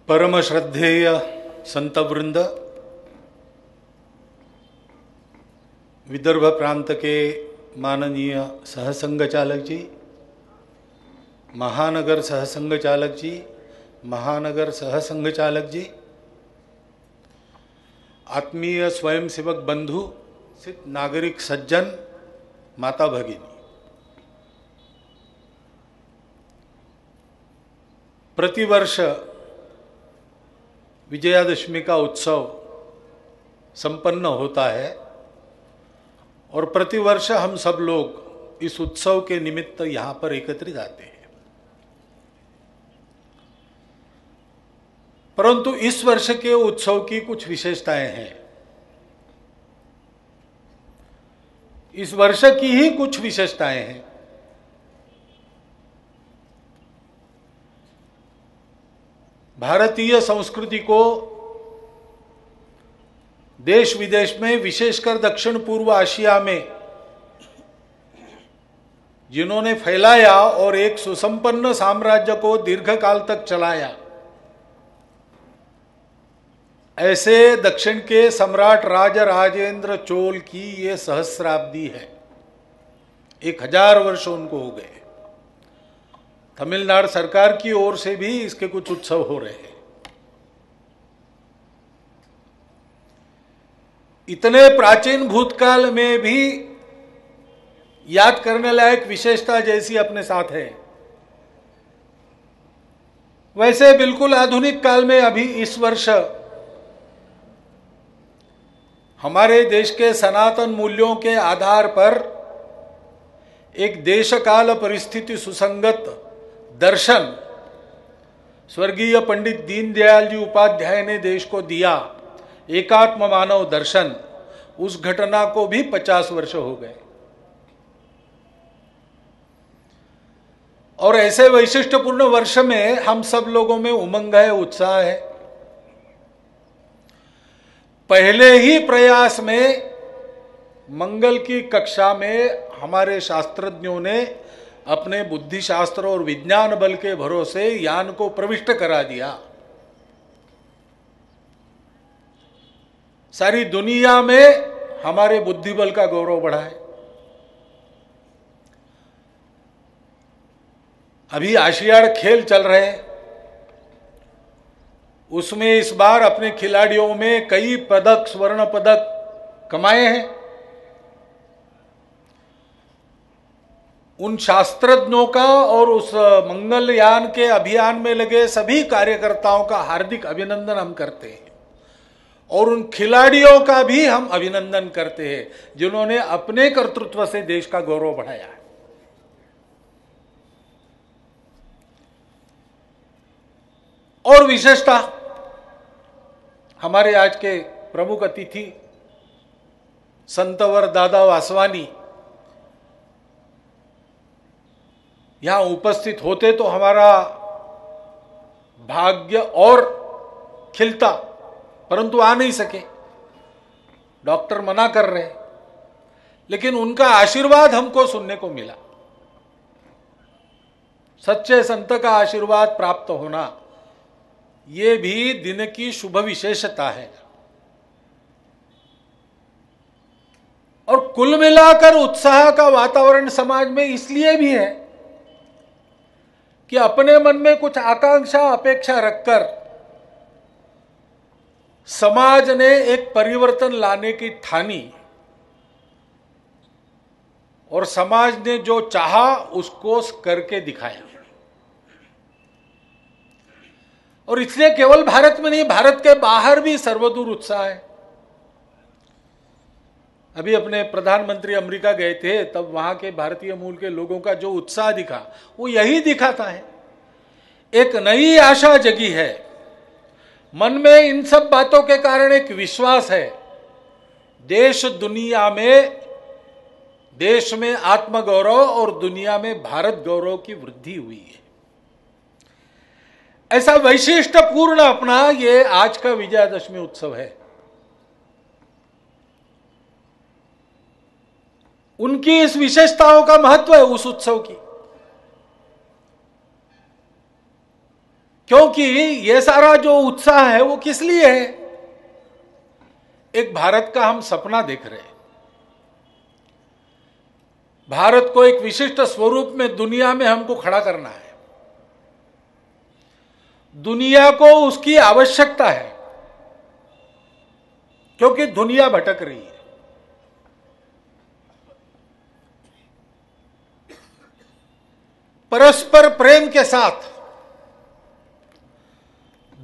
परम श्रद्धेय संतवृंद, विदर्भ प्रांत के माननीय सहसंघ चालक जी, महानगर सहसंघ चालक जी, महानगर सहसंघ चालक जी, आत्मीय स्वयंसेवक बंधु, नागरिक सज्जन, माता भगिनी, प्रतिवर्ष विजयादशमी का उत्सव संपन्न होता है और प्रतिवर्ष हम सब लोग इस उत्सव के निमित्त यहाँ पर एकत्रित आते हैं। परंतु इस वर्ष के उत्सव की कुछ विशेषताएं हैं। इस वर्ष की ही कुछ विशेषताएं हैं। भारतीय संस्कृति को देश विदेश में, विशेषकर दक्षिण पूर्व एशिया में जिन्होंने फैलाया और एक सुसंपन्न साम्राज्य को दीर्घकाल तक चलाया, ऐसे दक्षिण के सम्राट राजराजेंद्र चोल की ये सहस्राब्दी है। 1000 वर्ष उनको हो गए। तमिलनाडु सरकार की ओर से भी इसके कुछ उत्सव हो रहे हैं। इतने प्राचीन भूतकाल में भी याद करने लायक विशेषता जैसी अपने साथ है, वैसे बिल्कुल आधुनिक काल में अभी इस वर्ष हमारे देश के सनातन मूल्यों के आधार पर एक देश काल परिस्थिति सुसंगत दर्शन स्वर्गीय पंडित दीनदयाल जी उपाध्याय ने देश को दिया, एकात्म मानव दर्शन, उस घटना को भी 50 वर्ष हो गए। और ऐसे वैशिष्ट्यपूर्ण वर्ष में हम सब लोगों में उमंग है, उत्साह है। पहले ही प्रयास में मंगल की कक्षा में हमारे शास्त्रज्ञों ने अपने बुद्धिशास्त्र और विज्ञान बल के भरोसे यान को प्रविष्ट करा दिया। सारी दुनिया में हमारे बुद्धि बल का गौरव बढ़ा है। अभी एशियाड खेल चल रहे हैं, उसमें इस बार अपने खिलाड़ियों में कई पदक, स्वर्ण पदक कमाए हैं। उन शास्त्रज्ञों का और उस मंगलयान के अभियान में लगे सभी कार्यकर्ताओं का हार्दिक अभिनंदन हम करते हैं और उन खिलाड़ियों का भी हम अभिनंदन करते हैं जिन्होंने अपने कर्तृत्व से देश का गौरव बढ़ाया है। और विशेषता हमारे आज के प्रमुख अतिथि संतवर दादा वासवानी यहां उपस्थित होते तो हमारा भाग्य और खिलता, परंतु आ नहीं सके, डॉक्टर मना कर रहे। लेकिन उनका आशीर्वाद हमको सुनने को मिला। सच्चे संत का आशीर्वाद प्राप्त होना ये भी दिन की शुभ विशेषता है। और कुल मिलाकर उत्साह का वातावरण समाज में इसलिए भी है कि अपने मन में कुछ आकांक्षा, अपेक्षा रखकर समाज ने एक परिवर्तन लाने की ठानी और समाज ने जो चाहा उसको करके दिखाया। और इसलिए केवल भारत में नहीं, भारत के बाहर भी सर्वदूर उत्साह है। अभी अपने प्रधानमंत्री अमेरिका गए थे, तब वहां के भारतीय मूल के लोगों का जो उत्साह दिखा वो यही दिखाता है। एक नई आशा जगी है मन में। इन सब बातों के कारण एक विश्वास है, देश दुनिया में, देश में आत्मगौरव और दुनिया में भारत गौरव की वृद्धि हुई है। ऐसा वैशिष्ट्यपूर्ण अपना ये आज का विजयादशमी उत्सव है। उनकी इस विशेषताओं का महत्व है उस उत्सव की। क्योंकि ये सारा जो उत्साह है वो किस लिए है? एक भारत का हम सपना देख रहे हैं, भारत को एक विशिष्ट स्वरूप में दुनिया में हमको खड़ा करना है। दुनिया को उसकी आवश्यकता है, क्योंकि दुनिया भटक रही है। परस्पर प्रेम के साथ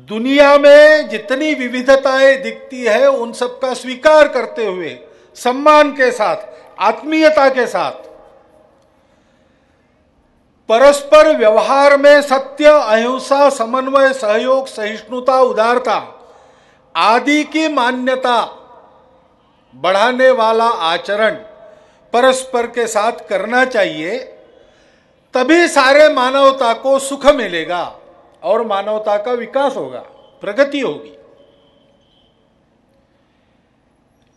दुनिया में जितनी विविधताएं दिखती है उन सबका स्वीकार करते हुए, सम्मान के साथ, आत्मीयता के साथ, परस्पर व्यवहार में सत्य, अहिंसा, समन्वय, सहयोग, सहिष्णुता, उदारता आदि की मान्यता बढ़ाने वाला आचरण परस्पर के साथ करना चाहिए। तभी सारे मानवता को सुख मिलेगा और मानवता का विकास होगा, प्रगति होगी।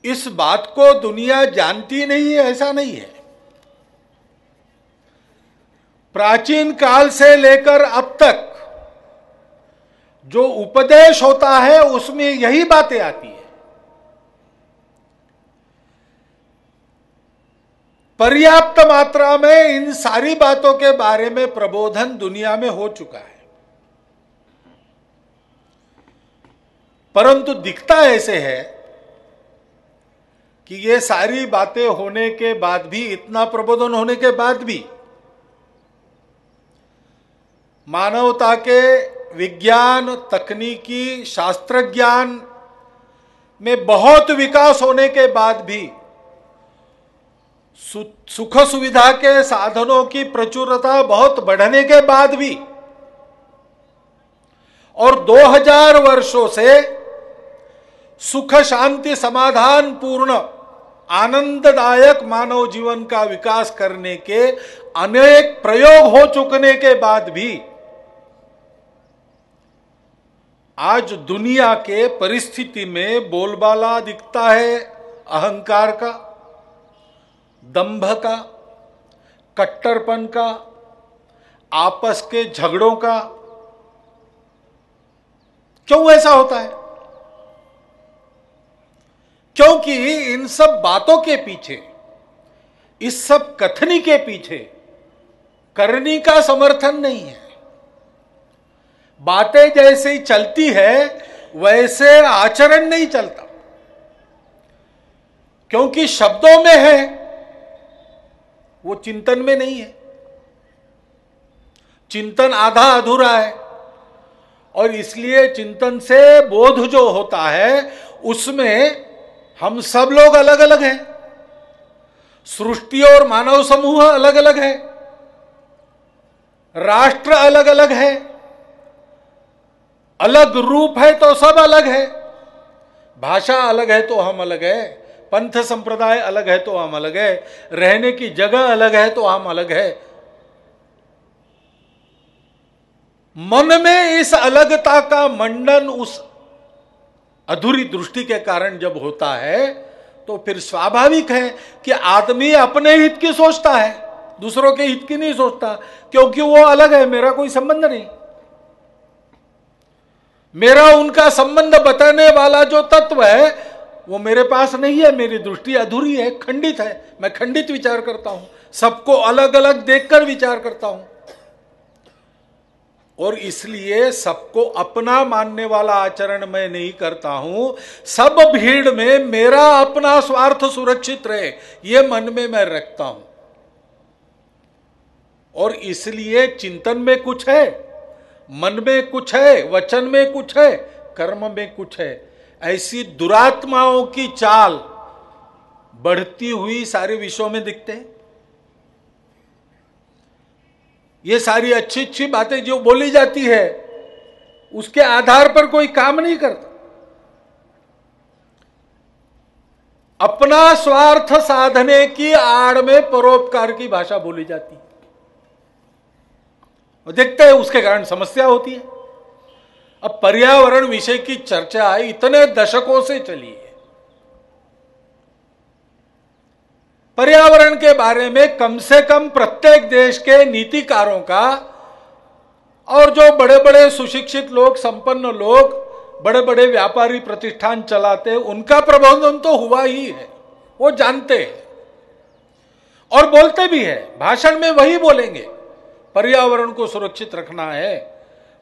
इस बात को दुनिया जानती नहीं है, ऐसा नहीं है। प्राचीन काल से लेकर अब तक जो उपदेश होता है उसमें यही बातें आती है। पर्याप्त मात्रा में इन सारी बातों के बारे में प्रबोधन दुनिया में हो चुका है, परंतु दिखता ऐसे है कि ये सारी बातें होने के बाद भी, इतना प्रबोधन होने के बाद भी मानवता के विज्ञान, तकनीकी, शास्त्र ज्ञान में बहुत विकास होने के बाद भी, सुख सुविधा के साधनों की प्रचुरता बहुत बढ़ने के बाद भी, और 2000 वर्षों से सुख शांति समाधान पूर्ण आनंददायक मानव जीवन का विकास करने के अनेक प्रयोग हो चुकने के बाद भी आज दुनिया के परिस्थिति में बोलबाला दिखता है अहंकार का, दंभ का, कट्टरपन का, आपस के झगड़ों का। क्यों ऐसा होता है? क्योंकि इन सब बातों के पीछे, इस सब कथनी के पीछे करनी का समर्थन नहीं है। बातें जैसे ही चलती है वैसे आचरण नहीं चलता, क्योंकि शब्दों में है, वो चिंतन में नहीं है। चिंतन आधा अधूरा है, और इसलिए चिंतन से बोध जो होता है उसमें हम सब लोग अलग अलग हैं, सृष्टि और मानव समूह अलग अलग है, राष्ट्र अलग अलग है, अलग रूप है तो सब अलग है, भाषा अलग है तो हम अलग है, पंथ संप्रदाय अलग है तो हम अलग है, रहने की जगह अलग है तो हम अलग है। मन में इस अलगता का मंडन उस अधूरी दृष्टि के कारण जब होता है तो फिर स्वाभाविक है कि आदमी अपने हित की सोचता है, दूसरों के हित की नहीं सोचता, क्योंकि वो अलग है, मेरा कोई संबंध नहीं। मेरा उनका संबंध बताने वाला जो तत्व है वो मेरे पास नहीं है, मेरी दृष्टि अधूरी है, खंडित है, मैं खंडित विचार करता हूं, सबको अलग अलग देखकर विचार करता हूं, और इसलिए सबको अपना मानने वाला आचरण मैं नहीं करता हूं। सब भीड़ में मेरा अपना स्वार्थ सुरक्षित रहे ये मन में मैं रखता हूं, और इसलिए चिंतन में कुछ है, मन में कुछ है, वचन में कुछ है, कर्म में कुछ है। ऐसी दुरात्माओं की चाल बढ़ती हुई सारे विश्वों में दिखते हैं। ये सारी अच्छी अच्छी बातें जो बोली जाती है उसके आधार पर कोई काम नहीं करता, अपना स्वार्थ साधने की आड़ में परोपकार की भाषा बोली जाती है, और देखते हैं उसके कारण समस्या होती है। अब पर्यावरण विषय की चर्चा इतने दशकों से चली है, पर्यावरण के बारे में कम से कम प्रत्येक देश के नीतिकारों का और जो बड़े बड़े सुशिक्षित लोग, संपन्न लोग, बड़े बड़े व्यापारी प्रतिष्ठान चलाते हैं, उनका प्रबंधन तो हुआ ही है, वो जानते हैं और बोलते भी है, भाषण में वही बोलेंगे, पर्यावरण को सुरक्षित रखना है,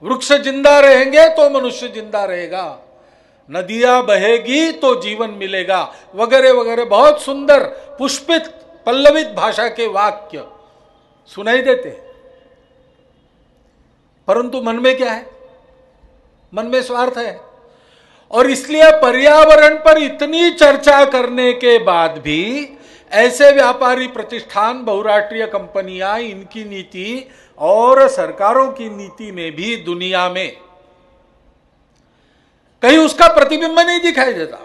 वृक्ष जिंदा रहेंगे तो मनुष्य जिंदा रहेगा, नदियां बहेगी तो जीवन मिलेगा, वगैरह वगैरह बहुत सुंदर पुष्पित पल्लवित भाषा के वाक्य सुनाई देते हैं। परंतु मन में क्या है? मन में स्वार्थ है। और इसलिए पर्यावरण पर इतनी चर्चा करने के बाद भी ऐसे व्यापारी प्रतिष्ठान, बहुराष्ट्रीय कंपनियां, इनकी नीति और सरकारों की नीति में भी दुनिया में कहीं उसका प्रतिबिंब नहीं दिखाई देता।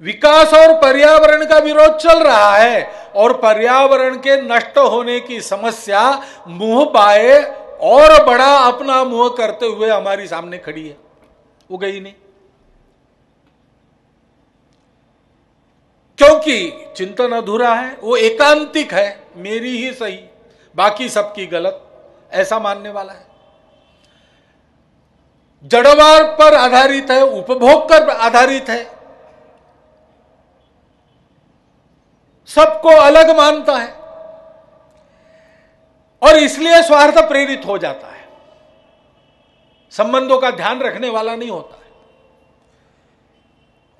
विकास और पर्यावरण का विरोध चल रहा है और पर्यावरण के नष्ट होने की समस्या मुंह बाए और बड़ा अपना मुंह करते हुए हमारी सामने खड़ी है, वो गई नहीं। क्योंकि चिंतन अधूरा है, वो एकांतिक है, मेरी ही सही बाकी सबकी गलत, ऐसा मानने वाला है, जड़वार पर आधारित है, उपभोग पर आधारित है, सबको अलग मानता है और इसलिए स्वार्थ प्रेरित हो जाता है, संबंधों का ध्यान रखने वाला नहीं होता है।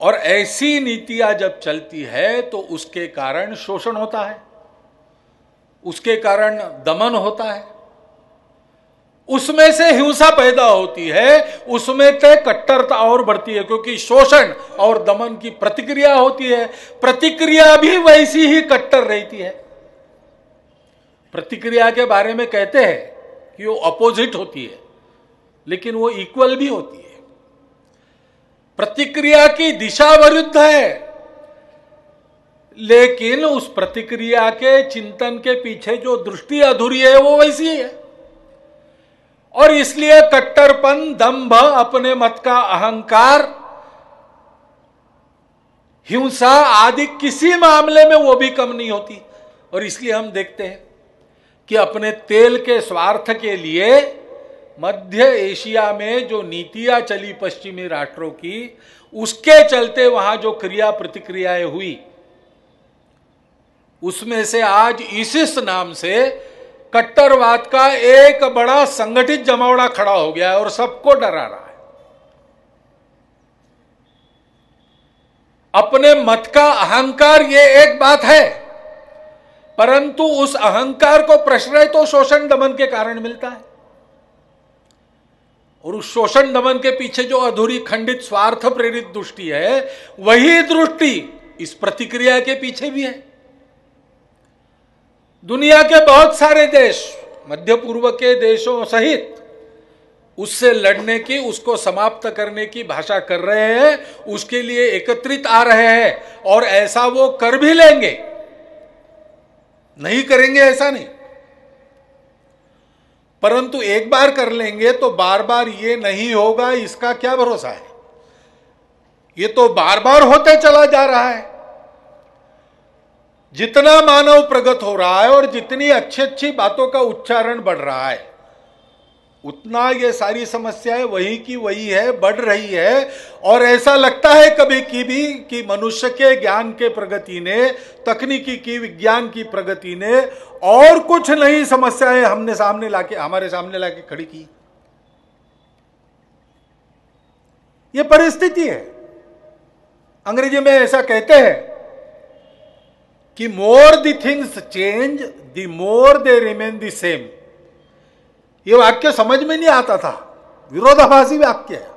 और ऐसी नीतियां जब चलती है तो उसके कारण शोषण होता है, उसके कारण दमन होता है, उसमें से हिंसा पैदा होती है, उसमें से कट्टरता और बढ़ती है, क्योंकि शोषण और दमन की प्रतिक्रिया होती है, प्रतिक्रिया भी वैसी ही कट्टर रहती है। प्रतिक्रिया के बारे में कहते हैं कि वो अपोजिट होती है, लेकिन वो इक्वल भी होती है। प्रतिक्रिया की दिशा विरुद्ध है, लेकिन उस प्रतिक्रिया के चिंतन के पीछे जो दृष्टि अधूरी है वो वैसी है। और इसलिए कट्टरपन, दंभ, अपने मत का अहंकार, हिंसा आदि किसी मामले में वो भी कम नहीं होती। और इसलिए हम देखते हैं कि अपने तेल के स्वार्थ के लिए मध्य एशिया में जो नीतियां चली पश्चिमी राष्ट्रों की, उसके चलते वहां जो क्रिया प्रतिक्रियाएं हुई, उसमें से आज ISIS नाम से कट्टरवाद का एक बड़ा संगठित जमावड़ा खड़ा हो गया है और सबको डरा रहा है। अपने मत का अहंकार ये एक बात है, परंतु उस अहंकार को प्रश्रय तो शोषण दमन के कारण मिलता है। और उस शोषण दमन के पीछे जो अधूरी, खंडित, स्वार्थ प्रेरित दृष्टि है, वही दृष्टि इस प्रतिक्रिया के पीछे भी है। दुनिया के बहुत सारे देश, मध्य पूर्व के देशों सहित, उससे लड़ने की, उसको समाप्त करने की भाषा कर रहे हैं, उसके लिए एकत्रित आ रहे हैं और ऐसा वो कर भी लेंगे, नहीं करेंगे ऐसा नहीं, परंतु एक बार कर लेंगे तो बार बार ये नहीं होगा, इसका क्या भरोसा है? ये तो बार बार होते चला जा रहा है। जितना मानव प्रगत हो रहा है और जितनी अच्छी अच्छी बातों का उच्चारण बढ़ रहा है, उतना ये सारी समस्याएं वही की वही है, बढ़ रही है। और ऐसा लगता है कभी की भी कि मनुष्य के ज्ञान के प्रगति ने, तकनीकी की, विज्ञान की प्रगति ने और कुछ नई समस्याएं हमारे सामने लाके खड़ी की। ये परिस्थिति है। अंग्रेजी में ऐसा कहते हैं कि more the things change the more they remain the same. ये वाक्य समझ में नहीं आता था, विरोधाभासी वाक्य है,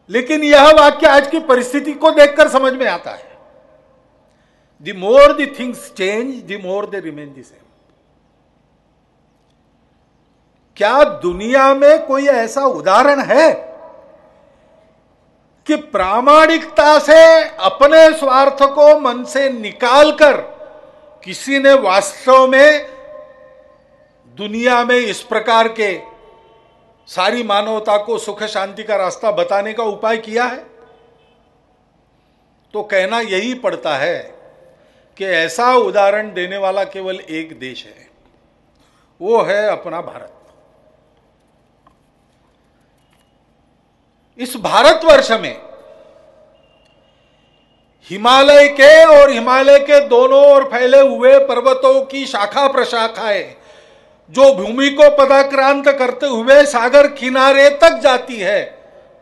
लेकिन यह वाक्य आज की परिस्थिति को देखकर समझ में आता है। The more the things change the more they remain the same. क्या दुनिया में कोई ऐसा उदाहरण है कि प्रामाणिकता से अपने स्वार्थ को मन से निकालकर किसी ने वास्तव में दुनिया में इस प्रकार के सारी मानवता को सुख शांति का रास्ता बताने का उपाय किया है? तो कहना यही पड़ता है कि ऐसा उदाहरण देने वाला केवल एक देश है, वो है अपना भारत। इस भारतवर्ष में हिमालय के और हिमालय के दोनों ओर फैले हुए पर्वतों की शाखा प्रशाखाएं जो भूमि को पदाक्रांत करते हुए सागर किनारे तक जाती है,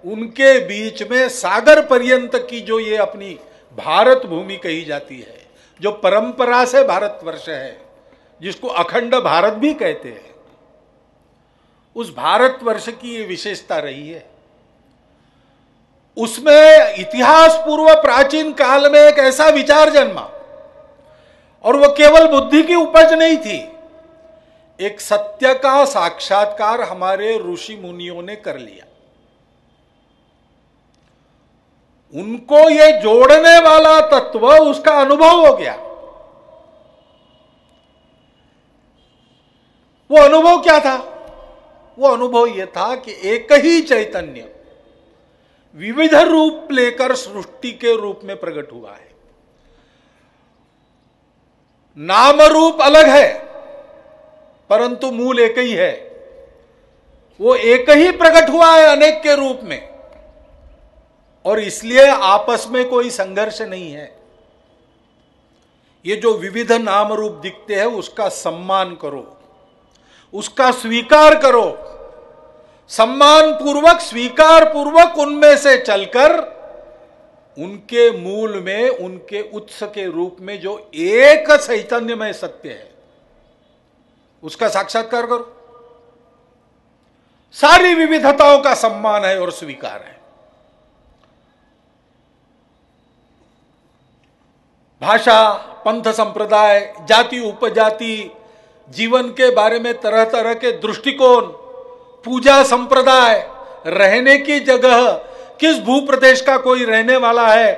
उनके बीच में सागर पर्यंत की जो ये अपनी भारत भूमि कही जाती है, जो परंपरा से भारतवर्ष है, जिसको अखंड भारत भी कहते हैं, उस भारतवर्ष की ये विशेषता रही है। उसमें इतिहास पूर्व प्राचीन काल में एक ऐसा विचार जन्मा, और वह केवल बुद्धि की उपज नहीं थी, एक सत्य का साक्षात्कार हमारे ऋषि मुनियों ने कर लिया। उनको ये जोड़ने वाला तत्व उसका अनुभव हो गया। वो अनुभव क्या था? वो अनुभव यह था कि एक ही चैतन्य विविध रूप लेकर सृष्टि के रूप में प्रकट हुआ है। नाम रूप अलग है, परंतु मूल एक ही है। वो एक ही प्रकट हुआ है अनेक के रूप में, और इसलिए आपस में कोई संघर्ष नहीं है। ये जो विविध नाम रूप दिखते हैं उसका सम्मान करो, उसका स्वीकार करो, सम्मान पूर्वक स्वीकार पूर्वक उनमें से चलकर उनके मूल में, उनके उत्स के रूप में जो एक चैतन्यमय सत्य है उसका साक्षात्कार करो। सारी विविधताओं का सम्मान है और स्वीकार है। भाषा, पंथ, संप्रदाय, जाति, उपजाति, जीवन के बारे में तरह तरह के दृष्टिकोण, पूजा संप्रदाय, रहने की जगह, किस भूप्रदेश का कोई रहने वाला है,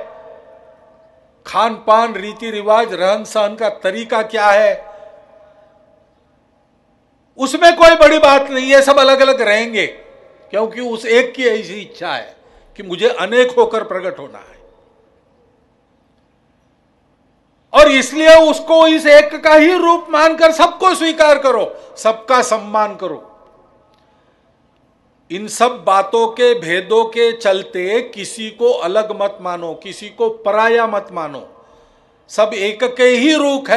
खान पान, रीति रिवाज, रहन सहन का तरीका क्या है, उसमें कोई बड़ी बात नहीं है। सब अलग अलग रहेंगे, क्योंकि उस एक की ऐसी इच्छा है कि मुझे अनेक होकर प्रकट होना है, और इसलिए उसको इस एक का ही रूप मानकर सबको स्वीकार करो, सबका सम्मान करो। इन सब बातों के भेदों के चलते किसी को अलग मत मानो, किसी को पराया मत मानो। सब एक के ही रूप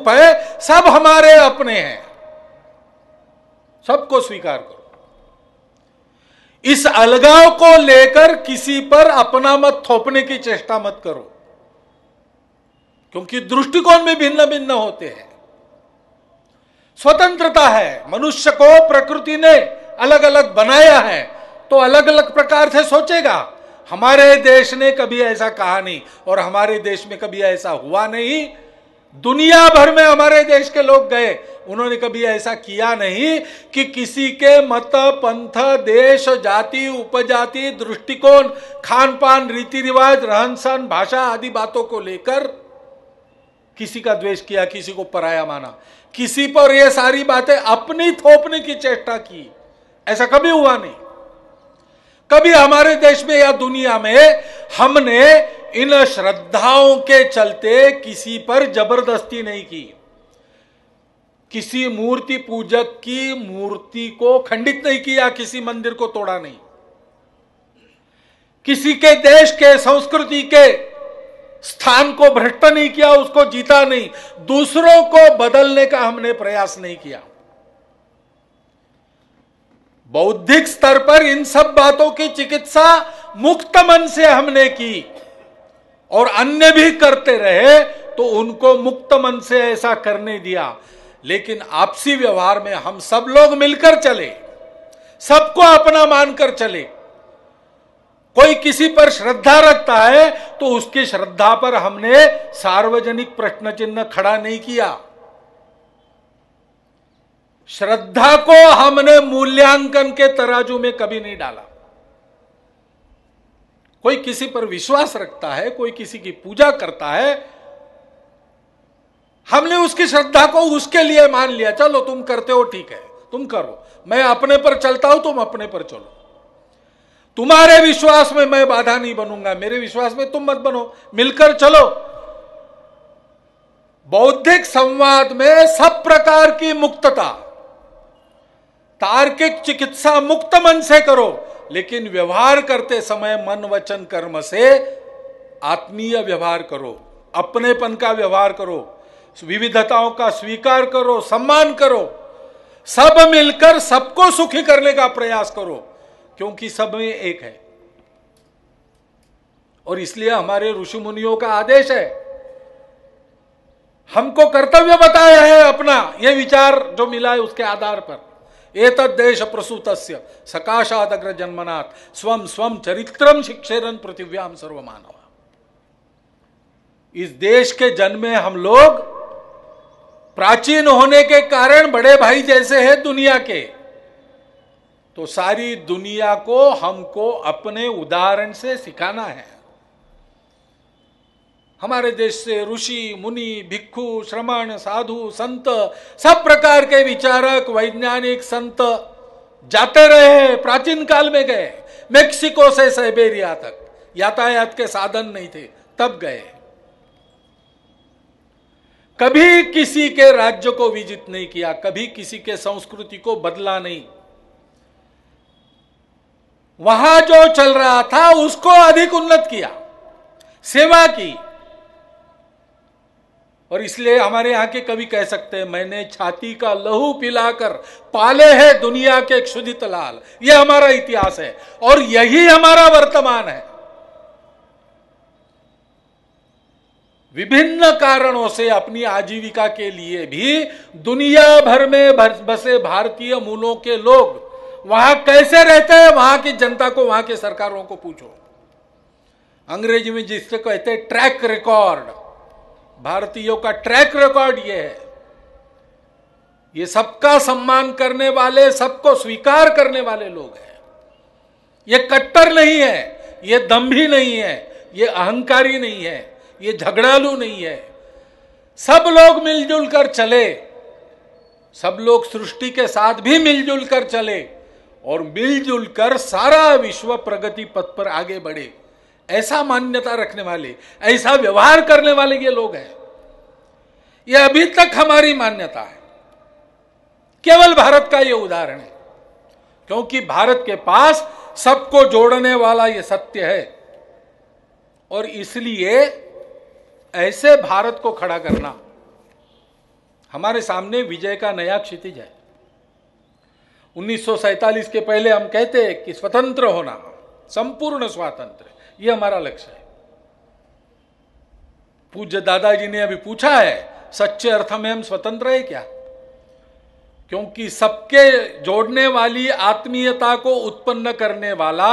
है, सब हमारे अपने हैं, सबको स्वीकार करो। इस अलगाव को लेकर किसी पर अपना मत थोपने की चेष्टा मत करो, क्योंकि दृष्टिकोण भी भिन्न भिन्न होते हैं। स्वतंत्रता है, मनुष्य को प्रकृति ने अलग अलग बनाया है तो अलग अलग प्रकार से सोचेगा। हमारे देश ने कभी ऐसा कहा नहीं, और हमारे देश में कभी ऐसा हुआ नहीं। दुनिया भर में हमारे देश के लोग गए, उन्होंने कभी ऐसा किया नहीं कि किसी के मत, पंथ, देश, जाति, उपजाति, दृष्टिकोण, खान पान, रीति रिवाज, रहन सहन, भाषा आदि बातों को लेकर किसी का द्वेष किया, किसी को पराया माना, किसी पर ये सारी बातें अपनी थोपने की चेष्टा की। ऐसा कभी हुआ नहीं। कभी हमारे देश में या दुनिया में हमने इन श्रद्धाओं के चलते किसी पर जबरदस्ती नहीं की, किसी मूर्ति पूजक की मूर्ति को खंडित नहीं किया, किसी मंदिर को तोड़ा नहीं, किसी के देश के संस्कृति के स्थान को भ्रष्ट नहीं किया, उसको जीता नहीं, दूसरों को बदलने का हमने प्रयास नहीं किया। बौद्धिक स्तर पर इन सब बातों की चिकित्सा मुक्त मन से हमने की, और अन्य भी करते रहे तो उनको मुक्त मन से ऐसा करने दिया। लेकिन आपसी व्यवहार में हम सब लोग मिलकर चले, सबको अपना मानकर चले। कोई किसी पर श्रद्धा रखता है तो उसकी श्रद्धा पर हमने सार्वजनिक प्रश्न चिन्ह खड़ा नहीं किया। श्रद्धा को हमने मूल्यांकन के तराजू में कभी नहीं डाला। कोई किसी पर विश्वास रखता है, कोई किसी की पूजा करता है, हमने उसकी श्रद्धा को उसके लिए मान लिया। चलो तुम करते हो, ठीक है, तुम करो, मैं अपने पर चलता हूं, तुम अपने पर चलो। तुम्हारे विश्वास में मैं बाधा नहीं बनूंगा, मेरे विश्वास में तुम मत बनो, मिलकर चलो। बौद्धिक संवाद में सब प्रकार की मुक्तता, तार्किक चिकित्सा मुक्त मन से करो, लेकिन व्यवहार करते समय मन वचन कर्म से आत्मीय व्यवहार करो, अपनेपन का व्यवहार करो, विविधताओं का स्वीकार करो, सम्मान करो, सब मिलकर सबको सुखी करने का प्रयास करो, क्योंकि सब में एक है। और इसलिए हमारे ऋषि मुनियों का आदेश है, हमको कर्तव्य बताया है अपना, यह विचार जो मिला है उसके आधार पर, एतद् देश प्रसूतस्य सकाशात् अग्र जन्मनात् स्वम स्वम चरित्रम शिक्षेरन पृथिव्याम सर्वमानव। इस देश के जन्मे हम लोग प्राचीन होने के कारण बड़े भाई जैसे हैं दुनिया के, तो सारी दुनिया को हमको अपने उदाहरण से सिखाना है। हमारे देश से ऋषि मुनि भिक्षु श्रमण साधु संत सब प्रकार के विचारक वैज्ञानिक संत जाते रहे, प्राचीन काल में गए, मेक्सिको से साइबेरिया तक यातायात के साधन नहीं थे तब गए, कभी किसी के राज्य को विजिट नहीं किया, कभी किसी के संस्कृति को बदला नहीं, वहां जो चल रहा था उसको अधिक उन्नत किया, सेवा की। और इसलिए हमारे यहां के कवि कह सकते हैं, मैंने छाती का लहू पिलाकर पाले हैं दुनिया के क्षुधित लाल। यह हमारा इतिहास है और यही हमारा वर्तमान है। विभिन्न कारणों से अपनी आजीविका के लिए भी दुनिया भर में बसे भारतीय मूलों के लोग वहां कैसे रहते हैं, वहां की जनता को, वहां की सरकारों को पूछो। अंग्रेजी में जिससे कहते हैं ट्रैक रिकॉर्ड, भारतीयों का ट्रैक रिकॉर्ड ये है। ये सबका सम्मान करने वाले, सबको स्वीकार करने वाले लोग हैं। ये कट्टर नहीं है, ये दंभी नहीं है, ये अहंकारी नहीं है, ये झगड़ालू नहीं है। सब लोग मिलजुल कर चले, सब लोग सृष्टि के साथ भी मिलजुल कर चले और मिलजुल कर सारा विश्व प्रगति पथ पर आगे बढ़े, ऐसा मान्यता रखने वाले, ऐसा व्यवहार करने वाले ये लोग हैं। ये अभी तक हमारी मान्यता है, केवल भारत का ये उदाहरण है, क्योंकि भारत के पास सबको जोड़ने वाला ये सत्य है। और इसलिए ऐसे भारत को खड़ा करना हमारे सामने विजय का नया क्षितिज है। 1947 के पहले हम कहते कि स्वतंत्र होना, संपूर्ण स्वातंत्र, ये हमारा लक्ष्य है। पूज्य दादाजी ने अभी पूछा है, सच्चे अर्थ में हम स्वतंत्र है क्या? क्योंकि सबके जोड़ने वाली आत्मीयता को उत्पन्न करने वाला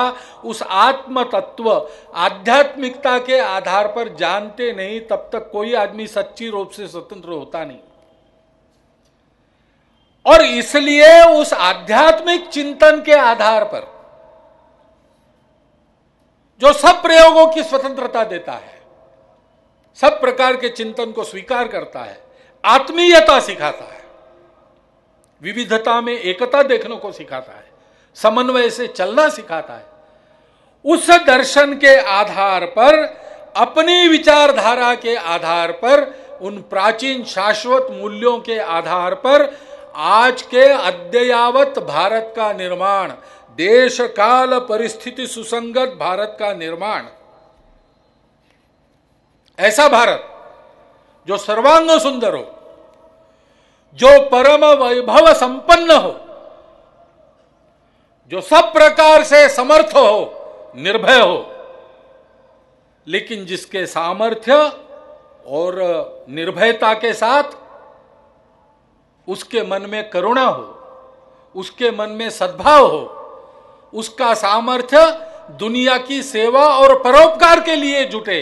उस आत्म तत्व आध्यात्मिकता के आधार पर जानते नहीं, तब तक कोई आदमी सच्ची रूप से स्वतंत्र होता नहीं। और इसलिए उस आध्यात्मिक चिंतन के आधार पर जो सब प्रयोगों की स्वतंत्रता देता है, सब प्रकार के चिंतन को स्वीकार करता है, आत्मीयता सिखाता है, विविधता में एकता देखने को सिखाता है, समन्वय से चलना सिखाता है, उस दर्शन के आधार पर, अपनी विचारधारा के आधार पर, उन प्राचीन शाश्वत मूल्यों के आधार पर आज के अद्ययावत भारत का निर्माण, देश काल परिस्थिति सुसंगत भारत का निर्माण, ऐसा भारत जो सर्वांग सुंदर हो, जो परम वैभव संपन्न हो, जो सब प्रकार से समर्थ हो, निर्भय हो, लेकिन जिसके सामर्थ्य और निर्भयता के साथ उसके मन में करुणा हो, उसके मन में सद्भाव हो, उसका सामर्थ्य दुनिया की सेवा और परोपकार के लिए जुटे।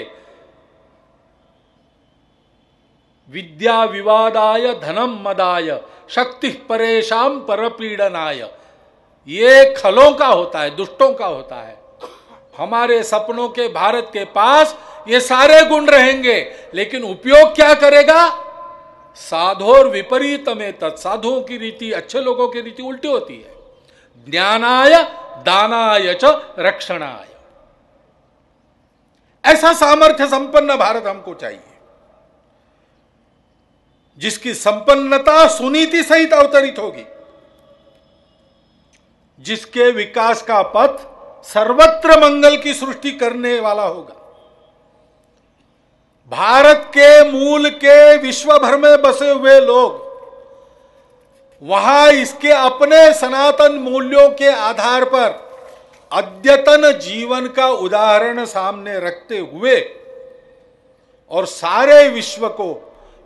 विद्या विवादाय धनम मदाय शक्ति परेशान परपीड़नाय, ये खलों का होता है, दुष्टों का होता है। हमारे सपनों के भारत के पास ये सारे गुण रहेंगे, लेकिन उपयोग क्या करेगा? साधोर विपरीत में तत्, साधुओं की रीति, अच्छे लोगों की रीति उल्टी होती है। ज्ञानाय दानाय च रक्षणाय, ऐसा सामर्थ्य संपन्न भारत हमको चाहिए, जिसकी संपन्नता सुनीति सहित अवतरित होगी, जिसके विकास का पथ सर्वत्र मंगल की सृष्टि करने वाला होगा। भारत के मूल के विश्व भर में बसे हुए लोग वहां इसके अपने सनातन मूल्यों के आधार पर अद्यतन जीवन का उदाहरण सामने रखते हुए और सारे विश्व को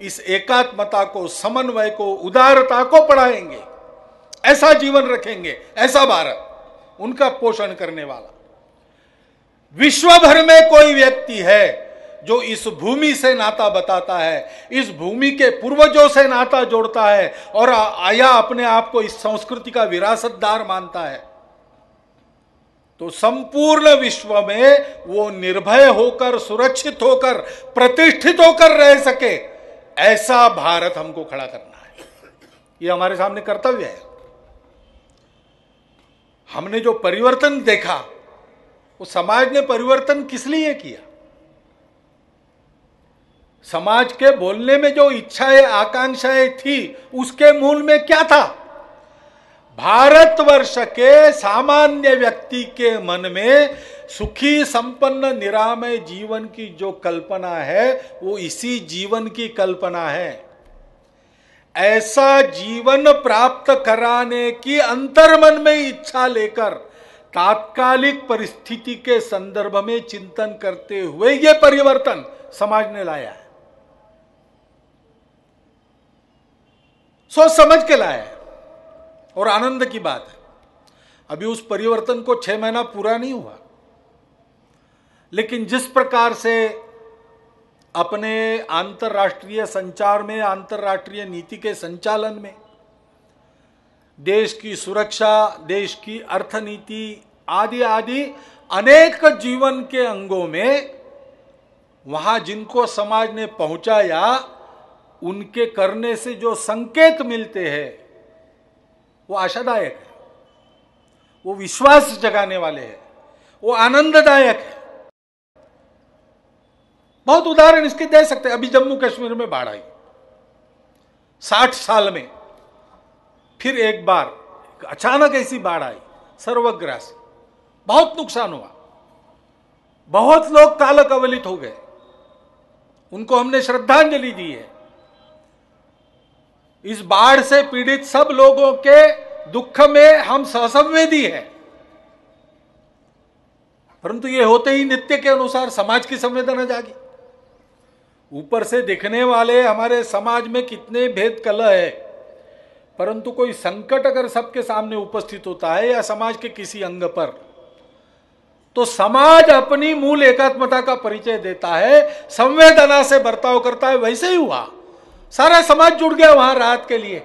इस एकात्मता को, समन्वय को, उदारता को पढ़ाएंगे, ऐसा जीवन रखेंगे, ऐसा भारत उनका पोषण करने वाला। विश्व भर में कोई व्यक्ति है जो इस भूमि से नाता बताता है, इस भूमि के पूर्वजों से नाता जोड़ता है और आया अपने आप को इस संस्कृति का विरासतदार मानता है, तो संपूर्ण विश्व में वो निर्भय होकर, सुरक्षित होकर, प्रतिष्ठित होकर रह सके, ऐसा भारत हमको खड़ा करना है। ये हमारे सामने कर्तव्य है। हमने जो परिवर्तन देखा वो समाज ने परिवर्तन किस लिए किया? समाज के बोलने में जो इच्छाएं, आकांक्षाएं थी, उसके मूल में क्या था? भारतवर्ष के सामान्य व्यक्ति के मन में सुखी, संपन्न, निरामय जीवन की जो कल्पना है वो इसी जीवन की कल्पना है। ऐसा जीवन प्राप्त कराने की अंतर्मन में इच्छा लेकर तात्कालिक परिस्थिति के संदर्भ में चिंतन करते हुए ये परिवर्तन समाज ने लाया है, सोच समझ के लाया है। और आनंद की बात है, अभी उस परिवर्तन को 6 महीना पूरा नहीं हुआ, लेकिन जिस प्रकार से अपने अंतर्राष्ट्रीय संचार में, अंतर्राष्ट्रीय नीति के संचालन में, देश की सुरक्षा, देश की अर्थनीति आदि आदि अनेक जीवन के अंगों में वहां जिनको समाज ने पहुंचाया, उनके करने से जो संकेत मिलते हैं वो आशादायक है, वो विश्वास जगाने वाले हैं, वो आनंददायक है। बहुत उदाहरण इसके दे सकते हैं। अभी जम्मू कश्मीर में बाढ़ आई, 60 साल में फिर एक बार अचानक ऐसी बाढ़ आई, सर्वग्रासी, बहुत नुकसान हुआ, बहुत लोग काल कवलित हो गए, उनको हमने श्रद्धांजलि दी है। इस बाढ़ से पीड़ित सब लोगों के दुख में हम सहसंवेदी हैं, परंतु ये होते ही नित्य के अनुसार समाज की संवेदना जागी। ऊपर से दिखने वाले हमारे समाज में कितने भेद कलह है, परंतु कोई संकट अगर सबके सामने उपस्थित होता है या समाज के किसी अंग पर, तो समाज अपनी मूल एकात्मता का परिचय देता है, संवेदना से बर्ताव करता है। वैसे ही हुआ, सारा समाज जुड़ गया वहां राहत के लिए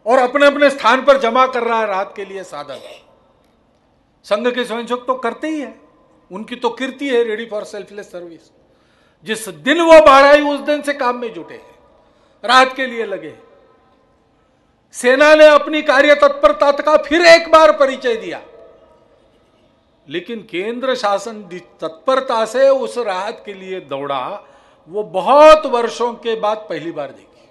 और अपने अपने स्थान पर जमा कर रहा है राहत के लिए साधन। संघ के स्वयंसेवक तो करते ही है, उनकी तो कीर्ति है रेडी फॉर सेल्फलेस सर्विस। जिस दिन वो बाढ़ आई उस दिन से काम में जुटे हैं, राहत के लिए लगे। सेना ने अपनी कार्य तत्परता का फिर एक बार परिचय दिया, लेकिन केंद्र शासन तत्परता से उस राहत के लिए दौड़ा, वो बहुत वर्षों के बाद पहली बार देखी।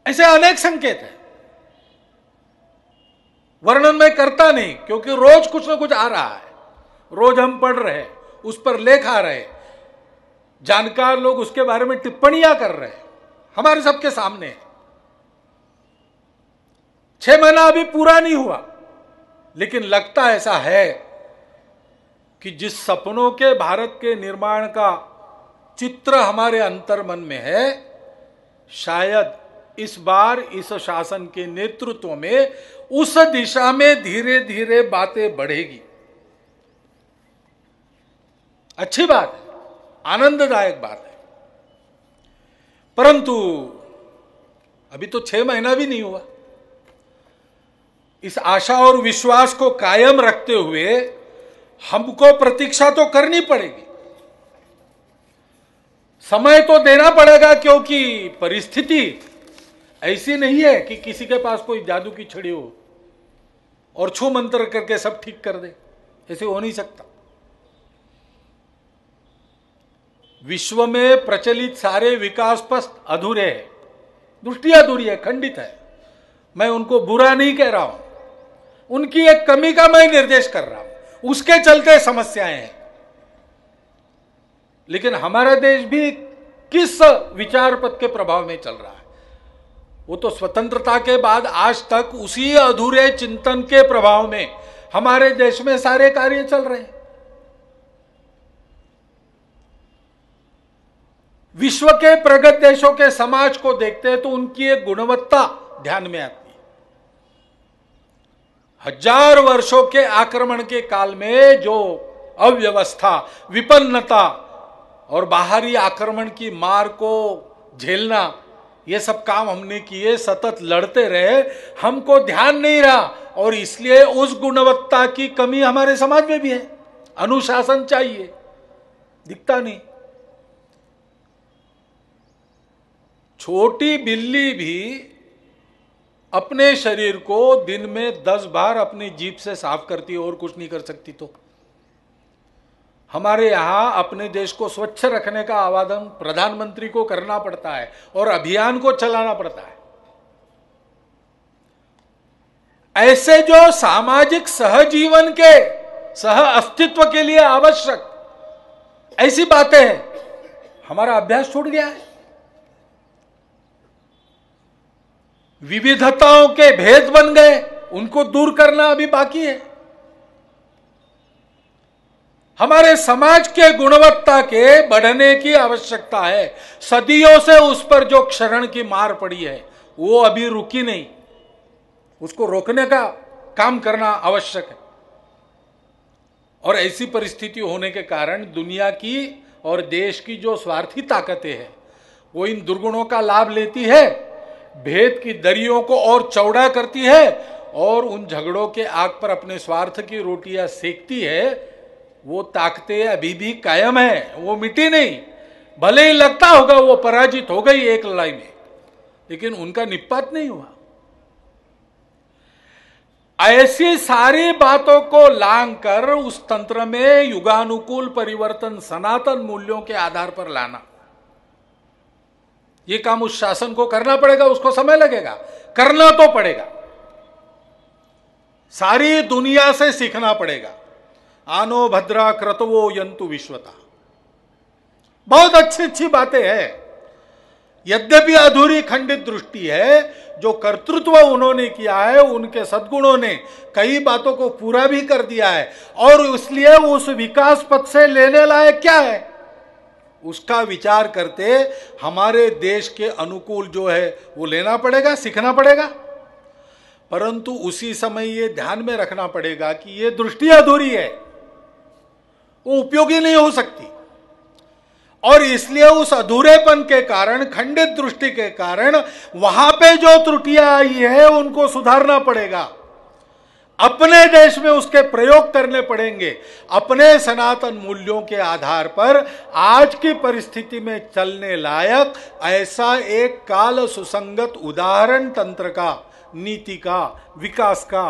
ऐसे अनेक संकेत हैं, वर्णन में करता नहीं, क्योंकि रोज कुछ ना कुछ आ रहा है, रोज हम पढ़ रहे हैं, उस पर लेख आ रहे, जानकार लोग उसके बारे में टिप्पणियां कर रहे हैं, हमारे सबके सामने। 6 महीना अभी पूरा नहीं हुआ, लेकिन लगता ऐसा है कि जिस सपनों के भारत के निर्माण का चित्र हमारे अंतर्मन में है, शायद इस बार इस शासन के नेतृत्व में उस दिशा में धीरे धीरे बातें बढ़ेगी। अच्छी बात है, आनंददायक बात है, परंतु अभी तो 6 महीना भी नहीं हुआ। इस आशा और विश्वास को कायम रखते हुए हमको प्रतीक्षा तो करनी पड़ेगी, समय तो देना पड़ेगा, क्योंकि परिस्थिति ऐसी नहीं है कि किसी के पास कोई जादू की छड़ी हो और छू मंत्र करके सब ठीक कर दे, ऐसे हो नहीं सकता। विश्व में प्रचलित सारे विकास पथ अधूरे हैं, दृष्टि अधूरी है, खंडित है। मैं उनको बुरा नहीं कह रहा हूं, उनकी एक कमी का मैं निर्देश कर रहा हूं, उसके चलते समस्याएं हैं। लेकिन हमारा देश भी किस विचार पथ के प्रभाव में चल रहा है? वो तो स्वतंत्रता के बाद आज तक उसी अधूरे चिंतन के प्रभाव में हमारे देश में सारे कार्य चल रहे हैं। विश्व के प्रगत देशों के समाज को देखते हैं तो उनकी एक गुणवत्ता ध्यान में आती है। 1000 वर्षों के आक्रमण के काल में जो अव्यवस्था, विपन्नता और बाहरी आक्रमण की मार को झेलना, ये सब काम हमने किए, सतत लड़ते रहे, हमको ध्यान नहीं रहा और इसलिए उस गुणवत्ता की कमी हमारे समाज में भी है। अनुशासन चाहिए, दिखता नहीं। छोटी बिल्ली भी अपने शरीर को दिन में 10 बार अपनी जीभ से साफ करती है और कुछ नहीं कर सकती। तो हमारे यहां अपने देश को स्वच्छ रखने का आह्वान प्रधानमंत्री को करना पड़ता है और अभियान को चलाना पड़ता है। ऐसे जो सामाजिक सहजीवन के, सह अस्तित्व के लिए आवश्यक ऐसी बातें हैं, हमारा अभ्यास छूट गया है। विविधताओं के भेद बन गए, उनको दूर करना अभी बाकी है। हमारे समाज के गुणवत्ता के बढ़ने की आवश्यकता है। सदियों से उस पर जो क्षरण की मार पड़ी है वो अभी रुकी नहीं, उसको रोकने का काम करना आवश्यक है। और ऐसी परिस्थिति होने के कारण दुनिया की और देश की जो स्वार्थी ताकतें हैं वो इन दुर्गुणों का लाभ लेती है, भेद की दरियों को और चौड़ा करती है और उन झगड़ों के आग पर अपने स्वार्थ की रोटियां सेकती है। वो ताकतें अभी भी कायम है, वो मिटी नहीं। भले ही लगता होगा वो पराजित हो गई एक लड़ाई में, लेकिन उनका निपात नहीं हुआ। ऐसी सारी बातों को लांग कर उस तंत्र में युगानुकूल परिवर्तन सनातन मूल्यों के आधार पर लाना, ये काम उस शासन को करना पड़ेगा। उसको समय लगेगा, करना तो पड़ेगा। सारी दुनिया से सीखना पड़ेगा। आनो भद्रा क्रतवो यंतु विश्वता, बहुत अच्छी अच्छी बातें हैं। यद्यपि अधूरी खंडित दृष्टि है, जो कर्तृत्व उन्होंने किया है, उनके सद्गुणों ने कई बातों को पूरा भी कर दिया है और इसलिए उस विकास पथ से लेने लायक क्या है उसका विचार करते हमारे देश के अनुकूल जो है वो लेना पड़ेगा, सीखना पड़ेगा। परंतु उसी समय ये ध्यान में रखना पड़ेगा कि ये दृष्टि अधूरी है, वो उपयोगी नहीं हो सकती। और इसलिए उस अधूरेपन के कारण, खंडित दृष्टि के कारण वहां पे जो त्रुटियां आई है उनको सुधारना पड़ेगा। अपने देश में उसके प्रयोग करने पड़ेंगे। अपने सनातन मूल्यों के आधार पर आज की परिस्थिति में चलने लायक ऐसा एक काल सुसंगत उदाहरण तंत्र का, नीति का, विकास का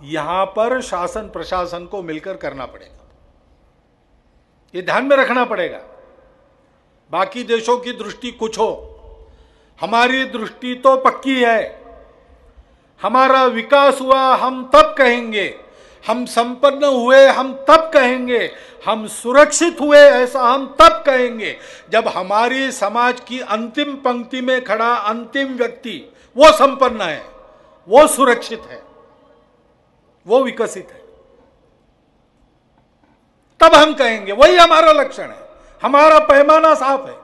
यहां पर शासन प्रशासन को मिलकर करना पड़ेगा। ये ध्यान में रखना पड़ेगा। बाकी देशों की दृष्टि कुछ हो, हमारी दृष्टि तो पक्की है। हमारा विकास हुआ हम तब कहेंगे, हम संपन्न हुए हम तब कहेंगे, हम सुरक्षित हुए ऐसा हम तब कहेंगे जब हमारी समाज की अंतिम पंक्ति में खड़ा अंतिम व्यक्ति वो संपन्न है, वो सुरक्षित है, वो विकसित है, तब हम कहेंगे। वही हमारा लक्षण है, हमारा पैमाना साफ है।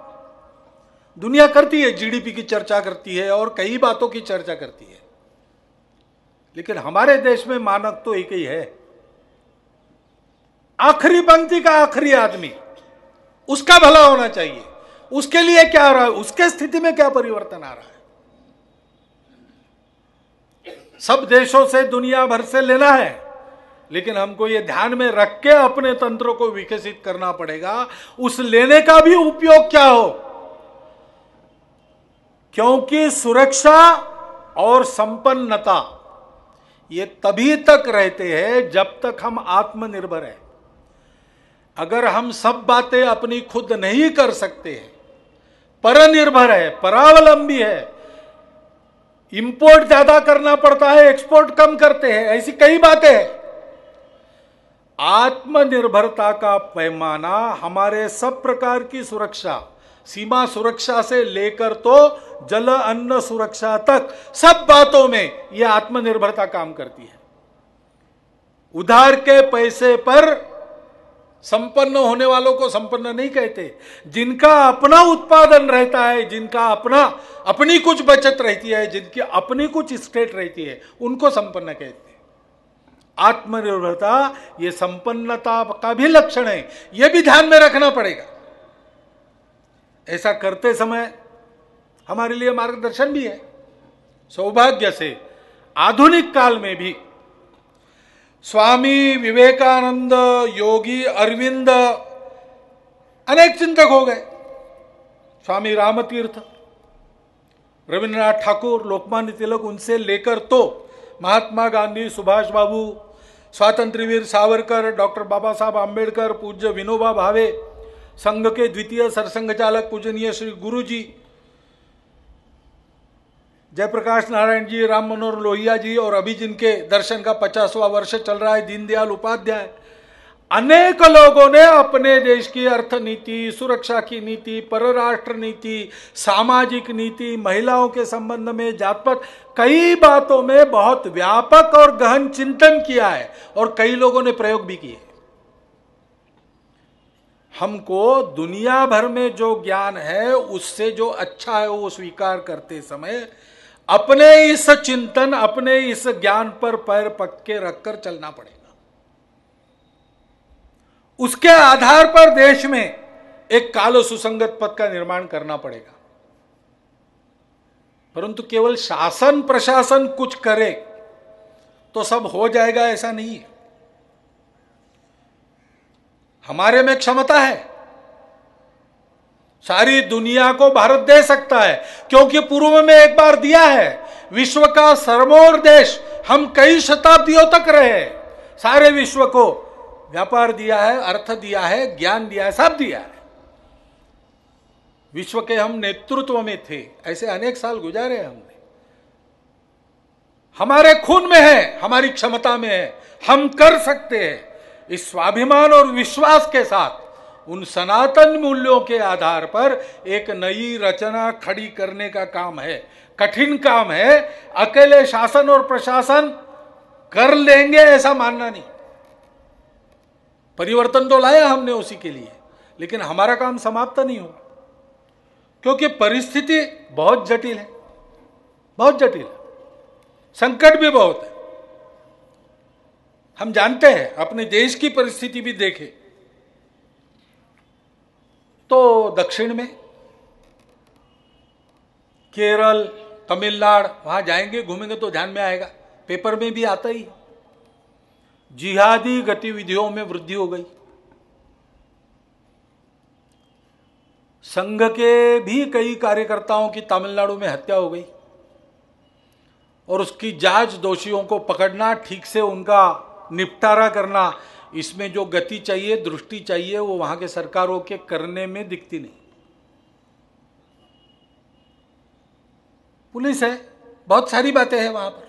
दुनिया करती है, जीडीपी की चर्चा करती है और कई बातों की चर्चा करती है, लेकिन हमारे देश में मानक तो एक ही है। आखिरी पंक्ति का आखिरी आदमी, उसका भला होना चाहिए। उसके लिए क्या हो रहा है, उसके स्थिति में क्या परिवर्तन आ रहा है। सब देशों से, दुनिया भर से लेना है, लेकिन हमको ये ध्यान में रख के अपने तंत्रों को विकसित करना पड़ेगा। उस लेने का भी उपयोग क्या हो, क्योंकि सुरक्षा और संपन्नता ये तभी तक रहते हैं जब तक हम आत्मनिर्भर हैं। अगर हम सब बातें अपनी खुद नहीं कर सकते हैं, परनिर्भर है, परावलंबी है, इंपोर्ट ज्यादा करना पड़ता है, एक्सपोर्ट कम करते हैं, ऐसी कई बातें हैं। आत्मनिर्भरता का पैमाना हमारे सब प्रकार की सुरक्षा, सीमा सुरक्षा से लेकर तो जल अन्न सुरक्षा तक, सब बातों में यह आत्मनिर्भरता काम करती है। उधार के पैसे पर संपन्न होने वालों को संपन्न नहीं कहते। जिनका अपना उत्पादन रहता है, जिनका अपनी कुछ बचत रहती है, जिनकी अपनी कुछ स्टेट रहती है, उनको संपन्न कहते हैं। आत्मनिर्भरता ये संपन्नता का भी लक्षण है, यह भी ध्यान में रखना पड़ेगा। ऐसा करते समय हमारे लिए मार्गदर्शन भी है। सौभाग्य से आधुनिक काल में भी स्वामी विवेकानंद, योगी अरविंद, अनेक चिंतक हो गए। स्वामी रामतीर्थ, रविन्द्रनाथ ठाकुर, लोकमान्य तिलक, उनसे लेकर तो महात्मा गांधी, सुभाष बाबू, स्वातंत्र्यवीर सावरकर, डॉक्टर बाबा साहब आम्बेडकर, पूज्य विनोबा भावे, संघ के द्वितीय सरसंघ चालक पूजनीय श्री गुरु जी, जयप्रकाश नारायण जी, राम मनोहर लोहिया जी, और अभी जिनके दर्शन का 50वां वर्ष चल रहा है, दीनदयाल उपाध्याय, अनेक लोगों ने अपने देश की अर्थ नीति, सुरक्षा की नीति, परराष्ट्र नीति, सामाजिक नीति, महिलाओं के संबंध में, जातपात, कई बातों में बहुत व्यापक और गहन चिंतन किया है, और कई लोगों ने प्रयोग भी किए। हमको दुनिया भर में जो ज्ञान है उससे जो अच्छा है वो स्वीकार करते समय अपने इस चिंतन, अपने इस ज्ञान पर पैर पक्के रखकर चलना पड़ेगा। उसके आधार पर देश में एक काल सुसंगत पथ का निर्माण करना पड़ेगा। परंतु केवल शासन प्रशासन कुछ करे तो सब हो जाएगा, ऐसा नहीं है। हमारे में क्षमता है, सारी दुनिया को भारत दे सकता है, क्योंकि पूर्व में एक बार दिया है। विश्व का सर्वोर देश हम कई शताब्दियों तक रहे, सारे विश्व को व्यापार दिया है, अर्थ दिया है, ज्ञान दिया है, सब दिया है। विश्व के हम नेतृत्व में थे, ऐसे अनेक साल गुजारे हमने। हमारे खून में है, हमारी क्षमता में है, हम कर सकते हैं। इस स्वाभिमान और विश्वास के साथ उन सनातन मूल्यों के आधार पर एक नई रचना खड़ी करने का काम है। कठिन काम है, अकेले शासन और प्रशासन कर लेंगे ऐसा मानना नहीं। परिवर्तन तो लाया हमने उसी के लिए, लेकिन हमारा काम समाप्त नहीं हो, क्योंकि परिस्थिति बहुत जटिल है, बहुत जटिल है, संकट भी बहुत है। हम जानते हैं, अपने देश की परिस्थिति भी देखें तो दक्षिण में केरल, तमिलनाडु, वहां जाएंगे घूमेंगे तो ध्यान में आएगा, पेपर में भी आता ही, जिहादी गतिविधियों में वृद्धि हो गई। संघ के भी कई कार्यकर्ताओं की तमिलनाडु में हत्या हो गई, और उसकी जांच, दोषियों को पकड़ना, ठीक से उनका निपटारा करना, इसमें जो गति चाहिए, दृष्टि चाहिए, वो वहां के सरकारों के करने में दिखती नहीं। पुलिस है, बहुत सारी बातें हैं वहां पर,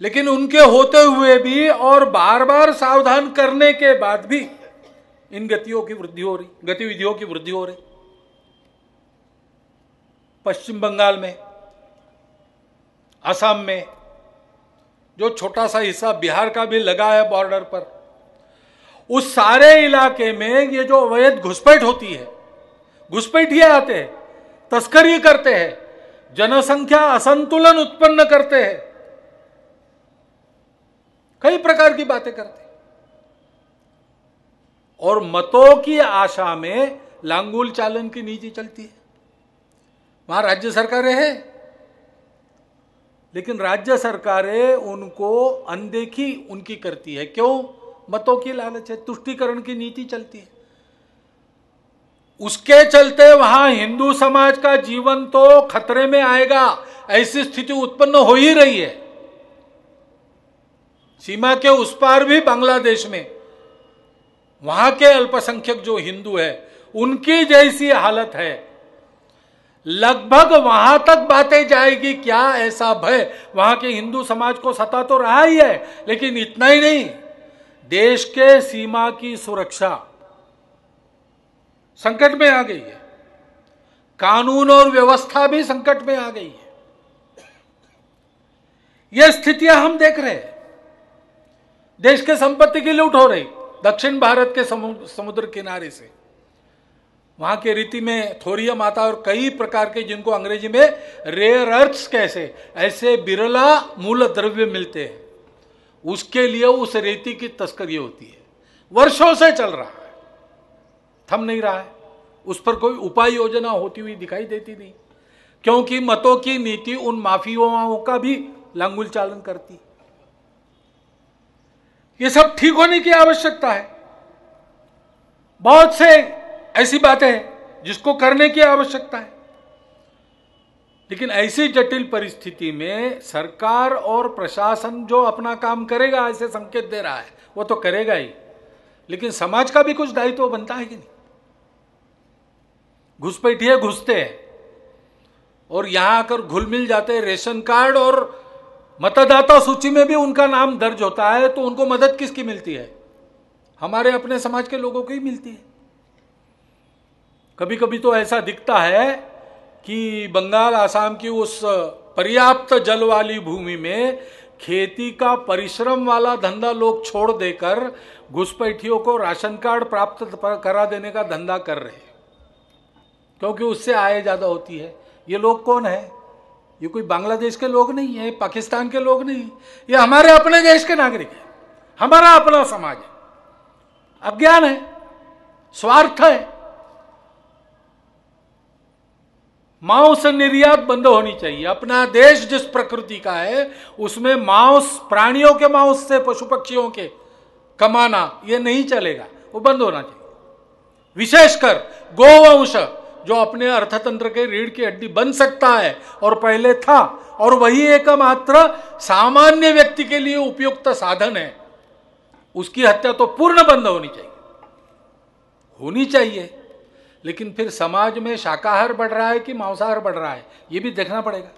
लेकिन उनके होते हुए भी और बार बार सावधान करने के बाद भी इन गतिविधियों की वृद्धि हो रही। पश्चिम बंगाल में, असम में, जो छोटा सा हिस्सा बिहार का भी लगा है बॉर्डर पर, उस सारे इलाके में ये जो अवैध घुसपैठ होती है, घुसपैठिए आते हैं, तस्करी करते हैं, जनसंख्या असंतुलन उत्पन्न करते हैं, कई प्रकार की बातें करते हैं, और मतों की आशा में लांगुल चालन की नीति चलती है। वहां राज्य सरकारें हैं, लेकिन राज्य सरकारें उनको अनदेखी उनकी करती है। क्यों? मतों की लालच है, तुष्टीकरण की नीति चलती है। उसके चलते वहां हिंदू समाज का जीवन तो खतरे में आएगा, ऐसी स्थिति उत्पन्न हो ही रही है। सीमा के उस पार भी बांग्लादेश में वहां के अल्पसंख्यक जो हिंदू है, उनकी जैसी हालत है। लगभग वहां तक बातें जाएगी। क्या ऐसा भय वहां के हिंदू समाज को सता तो रहा ही है, लेकिन इतना ही नहीं, देश के सीमा की सुरक्षा संकट में आ गई है, कानून और व्यवस्था भी संकट में आ गई है। यह स्थितियां हम देख रहे हैं। देश के संपत्ति की लूट हो रही दक्षिण भारत के समुद्र किनारे से, वहां के रीति में थोरियम आता और कई प्रकार के, जिनको अंग्रेजी में रेयर अर्थ्स कैसे, ऐसे बिरला मूल द्रव्य मिलते हैं, उसके लिए उस रेती की तस्करी होती है। वर्षों से चल रहा है, थम नहीं रहा है। उस पर कोई उपाय योजना होती हुई दिखाई देती नहीं, क्योंकि मतों की नीति उन माफियाओं का भी लांगुल चालन करती। ये सब ठीक होने की आवश्यकता है। बहुत से ऐसी बातें हैं जिसको करने की आवश्यकता है, लेकिन ऐसी जटिल परिस्थिति में सरकार और प्रशासन जो अपना काम करेगा, ऐसे संकेत दे रहा है, वो तो करेगा ही, लेकिन समाज का भी कुछ दायित्व बनता है कि नहीं। घुसपैठिए घुसते हैं और यहां आकर घुल मिल जाते हैं। रेशन कार्ड और मतदाता सूची में भी उनका नाम दर्ज होता है, तो उनको मदद किसकी मिलती है? हमारे अपने समाज के लोगों को ही मिलती है। कभी कभी तो ऐसा दिखता है कि बंगाल आसाम की उस पर्याप्त जल वाली भूमि में खेती का परिश्रम वाला धंधा लोग छोड़ देकर घुसपैठियों को राशन कार्ड प्राप्त करा देने का धंधा कर रहे हैं, क्योंकि उससे आय ज्यादा होती है। ये लोग कौन है? ये कोई बांग्लादेश के लोग नहीं है, पाकिस्तान के लोग नहीं, ये हमारे अपने देश के नागरिक हैं, हमारा अपना समाज है। अज्ञान है, स्वार्थ है। मांस निर्यात बंद होनी चाहिए। अपना देश जिस प्रकृति का है उसमें मांस, प्राणियों के मांस से पशु पक्षियों के कमाना ये नहीं चलेगा, वो बंद होना चाहिए। विशेषकर गोवंश जो अपने अर्थतंत्र के रीढ़ की हड्डी बन सकता है और पहले था, और वही एकमात्र सामान्य व्यक्ति के लिए उपयुक्त साधन है, उसकी हत्या तो पूर्ण बंद होनी चाहिए। लेकिन फिर समाज में शाकाहार बढ़ रहा है कि मांसाहार बढ़ रहा है, यह भी देखना पड़ेगा।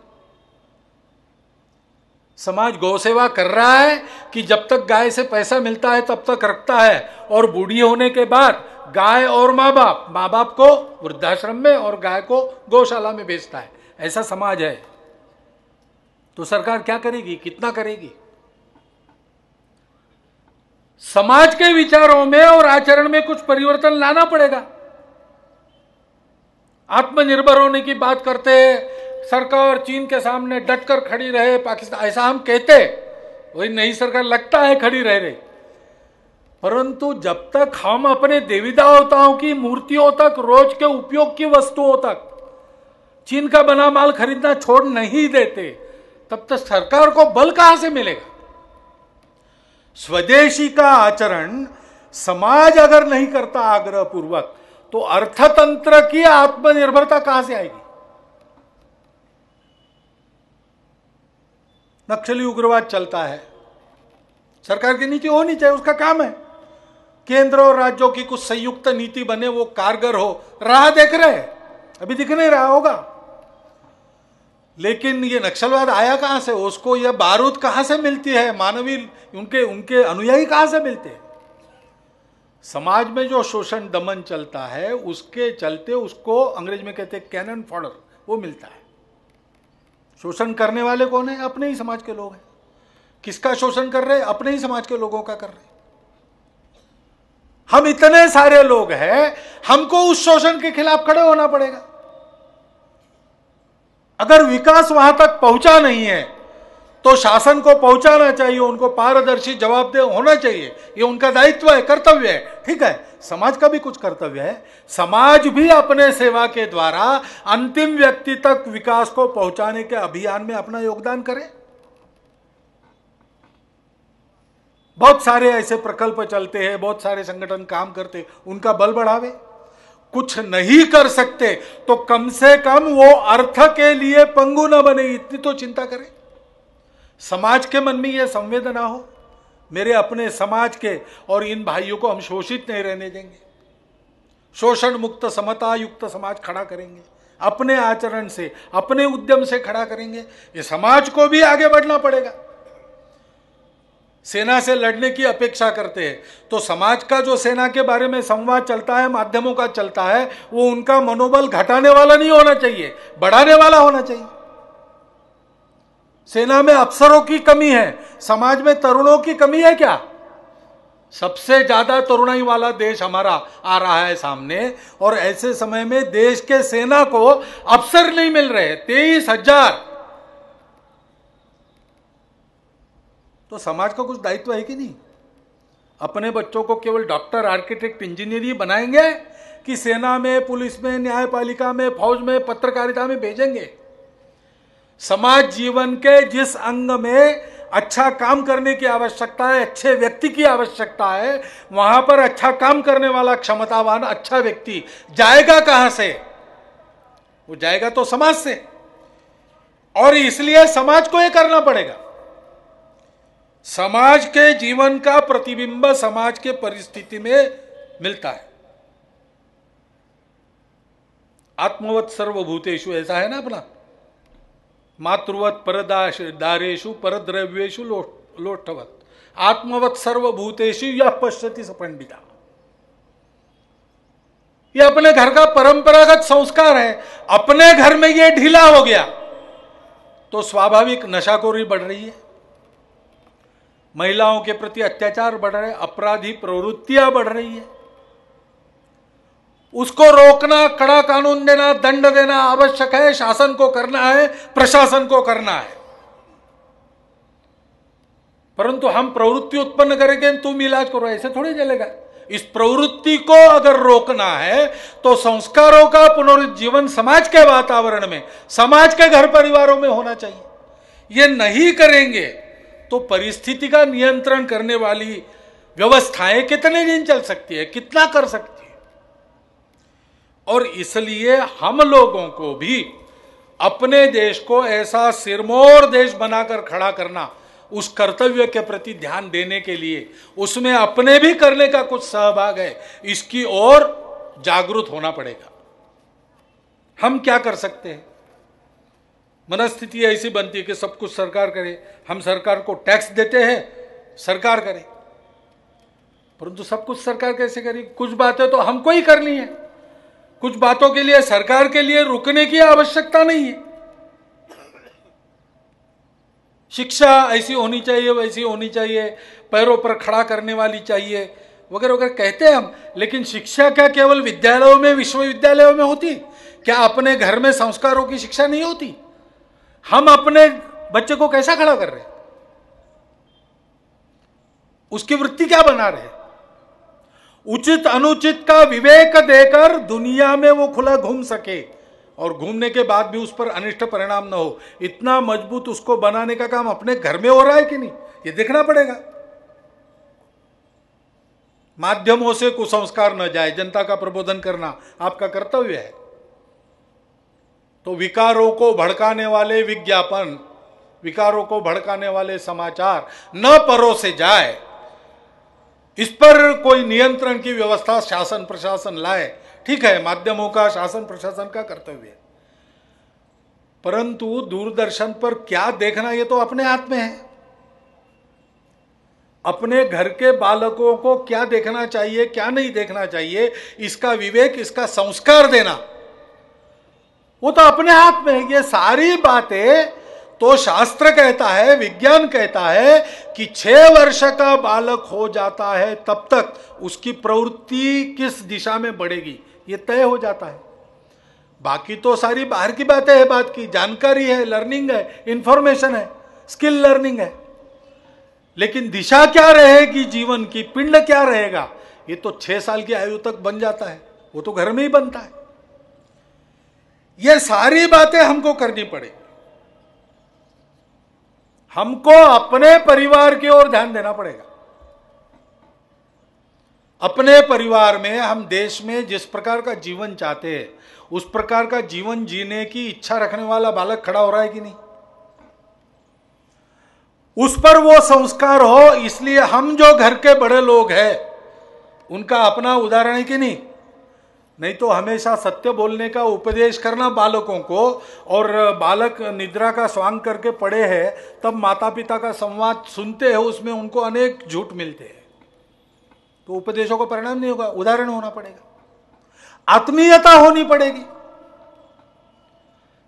समाज गौसेवा कर रहा है कि जब तक गाय से पैसा मिलता है तब तक रखता है, और बूढ़ी होने के बाद गाय और माँ बाप को वृद्धाश्रम में और गाय को गौशाला में बेचता है। ऐसा समाज है तो सरकार क्या करेगी, कितना करेगी? समाज के विचारों में और आचरण में कुछ परिवर्तन लाना पड़ेगा। आत्मनिर्भर होने की बात करते हैं, सरकार चीन के सामने डटकर खड़ी रहे, पाकिस्तान, ऐसा हम कहते, वही नई सरकार लगता है खड़ी रह रही, परंतु जब तक हम अपने देवी देवताओं की मूर्तियों तक, रोज के उपयोग की वस्तुओं तक चीन का बना माल खरीदना छोड़ नहीं देते, तब तक सरकार को बल कहां से मिलेगा? स्वदेशी का आचरण समाज अगर नहीं करता आग्रह पूर्वक, तो अर्थतंत्र की आत्मनिर्भरता कहां से आएगी? नक्सली उग्रवाद चलता है, सरकार की नीति होनी चाहिए, उसका काम है। केंद्र और राज्यों की कुछ संयुक्त नीति बने, वो कारगर हो, राह देख रहे हैं, अभी दिख नहीं रहा होगा। लेकिन ये नक्सलवाद आया कहां से? उसको यह बारूद कहां से मिलती है? मानवीय उनके अनुयायी कहां से मिलते हैं? समाज में जो शोषण दमन चलता है उसके चलते उसको अंग्रेज में कहते हैं कैनन फॉडर, वो मिलता है। शोषण करने वाले कौन है? अपने ही समाज के लोग हैं। किसका शोषण कर रहे हैं? अपने ही समाज के लोगों का कर रहे हैं। हम इतने सारे लोग हैं, हमको उस शोषण के खिलाफ खड़े होना पड़ेगा। अगर विकास वहां तक पहुंचा नहीं है तो शासन को पहुंचाना चाहिए, उनको पारदर्शी जवाबदेह होना चाहिए, ये उनका दायित्व है, कर्तव्य है। ठीक है, समाज का भी कुछ कर्तव्य है। समाज भी अपने सेवा के द्वारा अंतिम व्यक्ति तक विकास को पहुंचाने के अभियान में अपना योगदान करे। बहुत सारे ऐसे प्रकल्प चलते हैं, बहुत सारे संगठन काम करते, उनका बल बढ़ावे। कुछ नहीं कर सकते तो कम से कम वो अर्थ के लिए पंगु न बने, इतनी तो चिंता करें। समाज के मन में यह संवेदना हो, मेरे अपने समाज के और इन भाइयों को हम शोषित नहीं रहने देंगे, शोषण मुक्त समता युक्त समाज खड़ा करेंगे। अपने आचरण से, अपने उद्यम से खड़ा करेंगे। ये समाज को भी आगे बढ़ना पड़ेगा। सेना से लड़ने की अपेक्षा करते हैं तो समाज का जो सेना के बारे में संवाद चलता है, माध्यमों का चलता है, वो उनका मनोबल घटाने वाला नहीं होना चाहिए, बढ़ाने वाला होना चाहिए। सेना में अफसरों की कमी है, समाज में तरुणों की कमी है क्या? सबसे ज्यादा तरुणाई वाला देश हमारा आ रहा है सामने, और ऐसे समय में देश के सेना को अफसर नहीं मिल रहे, 23,000। तो समाज का कुछ दायित्व है कि नहीं? अपने बच्चों को केवल डॉक्टर, आर्किटेक्ट, इंजीनियर ही बनाएंगे कि सेना में, पुलिस में, न्यायपालिका में, फौज में, पत्रकारिता में भेजेंगे? समाज जीवन के जिस अंग में अच्छा काम करने की आवश्यकता है, अच्छे व्यक्ति की आवश्यकता है, वहां पर अच्छा काम करने वाला क्षमतावान अच्छा व्यक्ति जाएगा कहां से? वो जाएगा तो समाज से। और इसलिए समाज को यह करना पड़ेगा। समाज के जीवन का प्रतिबिंब समाज के परिस्थिति में मिलता है। आत्मवत सर्वभूतेषु, ऐसा है ना अपना, मातृवत परदारेषु परद्रव्येषु लोष्टवत, आत्मवत सर्वभूतेषु यह पश्यति स पंडिता। यह अपने घर का परंपरागत संस्कार है। अपने घर में यह ढीला हो गया तो स्वाभाविक नशाखोरी बढ़ रही है, महिलाओं के प्रति अत्याचार बढ़ रहे, अपराधी प्रवृत्तियां बढ़ रही है। उसको रोकना, कड़ा कानून देना, दंड देना आवश्यक है। शासन को करना है, प्रशासन को करना है। परंतु हम प्रवृत्ति उत्पन्न करेंगे, तुम इलाज करो, ऐसे थोड़ी चलेगा। इस प्रवृत्ति को अगर रोकना है तो संस्कारों का पुनरुज्जीवन समाज के वातावरण में, समाज के घर परिवारों में होना चाहिए। ये नहीं करेंगे तो परिस्थिति का नियंत्रण करने वाली व्यवस्थाएं कितने दिन चल सकती है, कितना कर सकती है। और इसलिए हम लोगों को भी अपने देश को ऐसा सिरमौर देश बनाकर खड़ा करना, उस कर्तव्य के प्रति ध्यान देने के लिए उसमें अपने भी करने का कुछ सहभाग है, इसकी ओर जागरूक होना पड़ेगा। हम क्या कर सकते हैं? मनस्थिति ऐसी बनती है कि सब कुछ सरकार करे, हम सरकार को टैक्स देते हैं, सरकार करे। परंतु सब कुछ सरकार कैसे करेगी? कुछ बातें तो हमको ही करनी है, कुछ बातों के लिए सरकार के लिए रुकने की आवश्यकता नहीं है। शिक्षा ऐसी होनी चाहिए, वैसी होनी चाहिए, पैरों पर खड़ा करने वाली चाहिए, वगैरह वगैरह कहते हैं हम। लेकिन शिक्षा क्या केवल विद्यालयों में, विश्वविद्यालयों में होती? क्या अपने घर में संस्कारों की शिक्षा नहीं होती? हम अपने बच्चे को कैसा खड़ा कर रहे हैं? उसकी वृत्ति क्या बना रहे हैं? उचित अनुचित का विवेक देकर दुनिया में वो खुला घूम सके, और घूमने के बाद भी उस पर अनिष्ट परिणाम न हो, इतना मजबूत उसको बनाने का काम अपने घर में हो रहा है कि नहीं, ये देखना पड़ेगा। माध्यमों से कुसंस्कार न जाए, जनता का प्रबोधन करना आपका कर्तव्य है। तो विकारों को भड़काने वाले विज्ञापन, विकारों को भड़काने वाले समाचार न परोसे जाए, इस पर कोई नियंत्रण की व्यवस्था शासन प्रशासन लाए। ठीक है, माध्यमों का, शासन प्रशासन का कर्तव्य है, परंतु दूरदर्शन पर क्या देखना ये तो अपने हाथ में है। अपने घर के बालकों को क्या देखना चाहिए, क्या नहीं देखना चाहिए, इसका विवेक, इसका संस्कार देना वो तो अपने हाथ में है। ये सारी बातें तो शास्त्र कहता है, विज्ञान कहता है कि 6 वर्ष का बालक हो जाता है तब तक उसकी प्रवृत्ति किस दिशा में बढ़ेगी ये तय हो जाता है। बाकी तो सारी बाहर की बातें है, बात की जानकारी है, लर्निंग है, इंफॉर्मेशन है, स्किल लर्निंग है। लेकिन दिशा क्या रहेगी जीवन की, पिंड क्या रहेगा, ये तो 6 साल की आयु तक बन जाता है, वो तो घर में ही बनता है। ये सारी बातें हमको करनी पड़ेगी। हमको अपने परिवार की ओर ध्यान देना पड़ेगा। अपने परिवार में, हम देश में जिस प्रकार का जीवन चाहते हैं उस प्रकार का जीवन जीने की इच्छा रखने वाला बालक खड़ा हो रहा है कि नहीं, उस पर वो संस्कार हो। इसलिए हम जो घर के बड़े लोग हैं उनका अपना उदाहरण है कि नहीं, नहीं तो हमेशा सत्य बोलने का उपदेश करना बालकों को, और बालक निद्रा का स्वांग करके पड़े हैं, तब माता पिता का संवाद सुनते हैं, उसमें उनको अनेक झूठ मिलते हैं, तो उपदेशों का परिणाम नहीं होगा। उदाहरण होना पड़ेगा, आत्मीयता होनी पड़ेगी,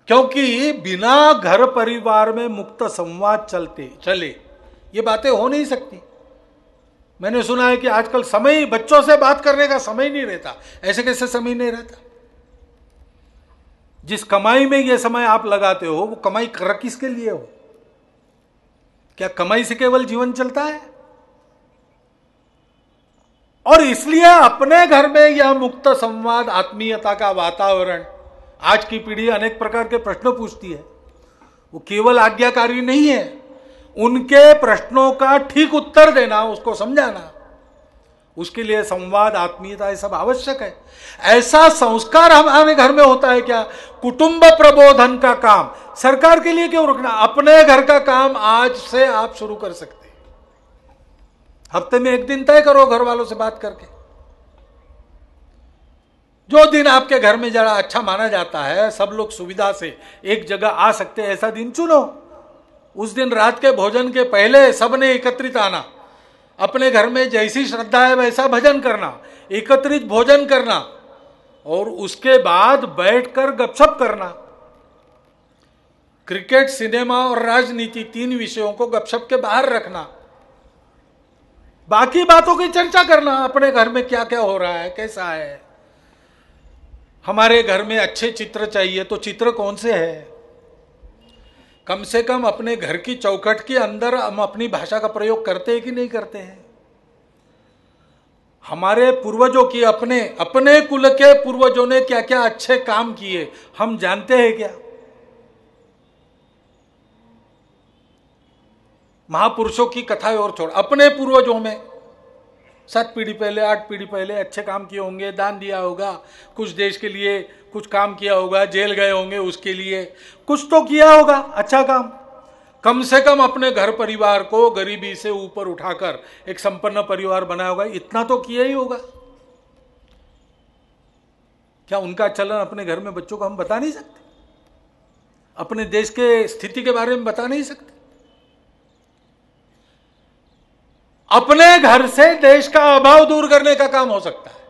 क्योंकि बिना घर परिवार में मुक्त संवाद चले ये बातें हो नहीं सकती। मैंने सुना है कि आजकल समय, बच्चों से बात करने का समय नहीं रहता। ऐसे कैसे समय नहीं रहता? जिस कमाई में ये समय आप लगाते हो, वो कमाई कर किसके लिए हो? क्या कमाई से केवल जीवन चलता है? और इसलिए अपने घर में यह मुक्त संवाद, आत्मीयता का वातावरण, आज की पीढ़ी अनेक प्रकार के प्रश्न पूछती है, वो केवल आज्ञाकारी नहीं है, उनके प्रश्नों का ठीक उत्तर देना, उसको समझाना, उसके लिए संवाद, आत्मीयता, ये सब आवश्यक है। ऐसा संस्कार हमारे घर में होता है क्या? कुटुंब प्रबोधन का काम सरकार के लिए क्यों रखना? अपने घर का काम आज से आप शुरू कर सकते हैं। हफ्ते में एक दिन तय करो घर वालों से बात करके, जो दिन आपके घर में जरा अच्छा माना जाता है, सब लोग सुविधा से एक जगह आ सकते हैं, ऐसा दिन चुनो। उस दिन रात के भोजन के पहले सबने एकत्रित आना, अपने घर में जैसी श्रद्धा है वैसा भजन करना, एकत्रित भोजन करना, और उसके बाद बैठकर गपशप करना। क्रिकेट, सिनेमा और राजनीति, 3 विषयों को गपशप के बाहर रखना, बाकी बातों की चर्चा करना। अपने घर में क्या क्या हो रहा है, कैसा है। हमारे घर में अच्छे चित्र चाहिए, तो चित्र कौन से है? कम से कम अपने घर की चौखट के अंदर हम अपनी भाषा का प्रयोग करते हैं कि नहीं करते हैं? हमारे पूर्वजों की, अपने कुल के पूर्वजों ने क्या क्या अच्छे काम किए, हम जानते हैं क्या? महापुरुषों की कथाएं और छोड़, अपने पूर्वजों में 7 पीढ़ी पहले, 8 पीढ़ी पहले अच्छे काम किए होंगे, दान दिया होगा, कुछ देश के लिए कुछ काम किया होगा, जेल गए होंगे उसके लिए, कुछ तो किया होगा अच्छा काम। कम से कम अपने घर परिवार को गरीबी से ऊपर उठाकर एक संपन्न परिवार बनाया होगा, इतना तो किया ही होगा। क्या उनका चलन अपने घर में बच्चों को हम बता नहीं सकते? अपने देश के स्थिति के बारे में बता नहीं सकते? अपने घर से देश का अभाव दूर करने का काम हो सकता है,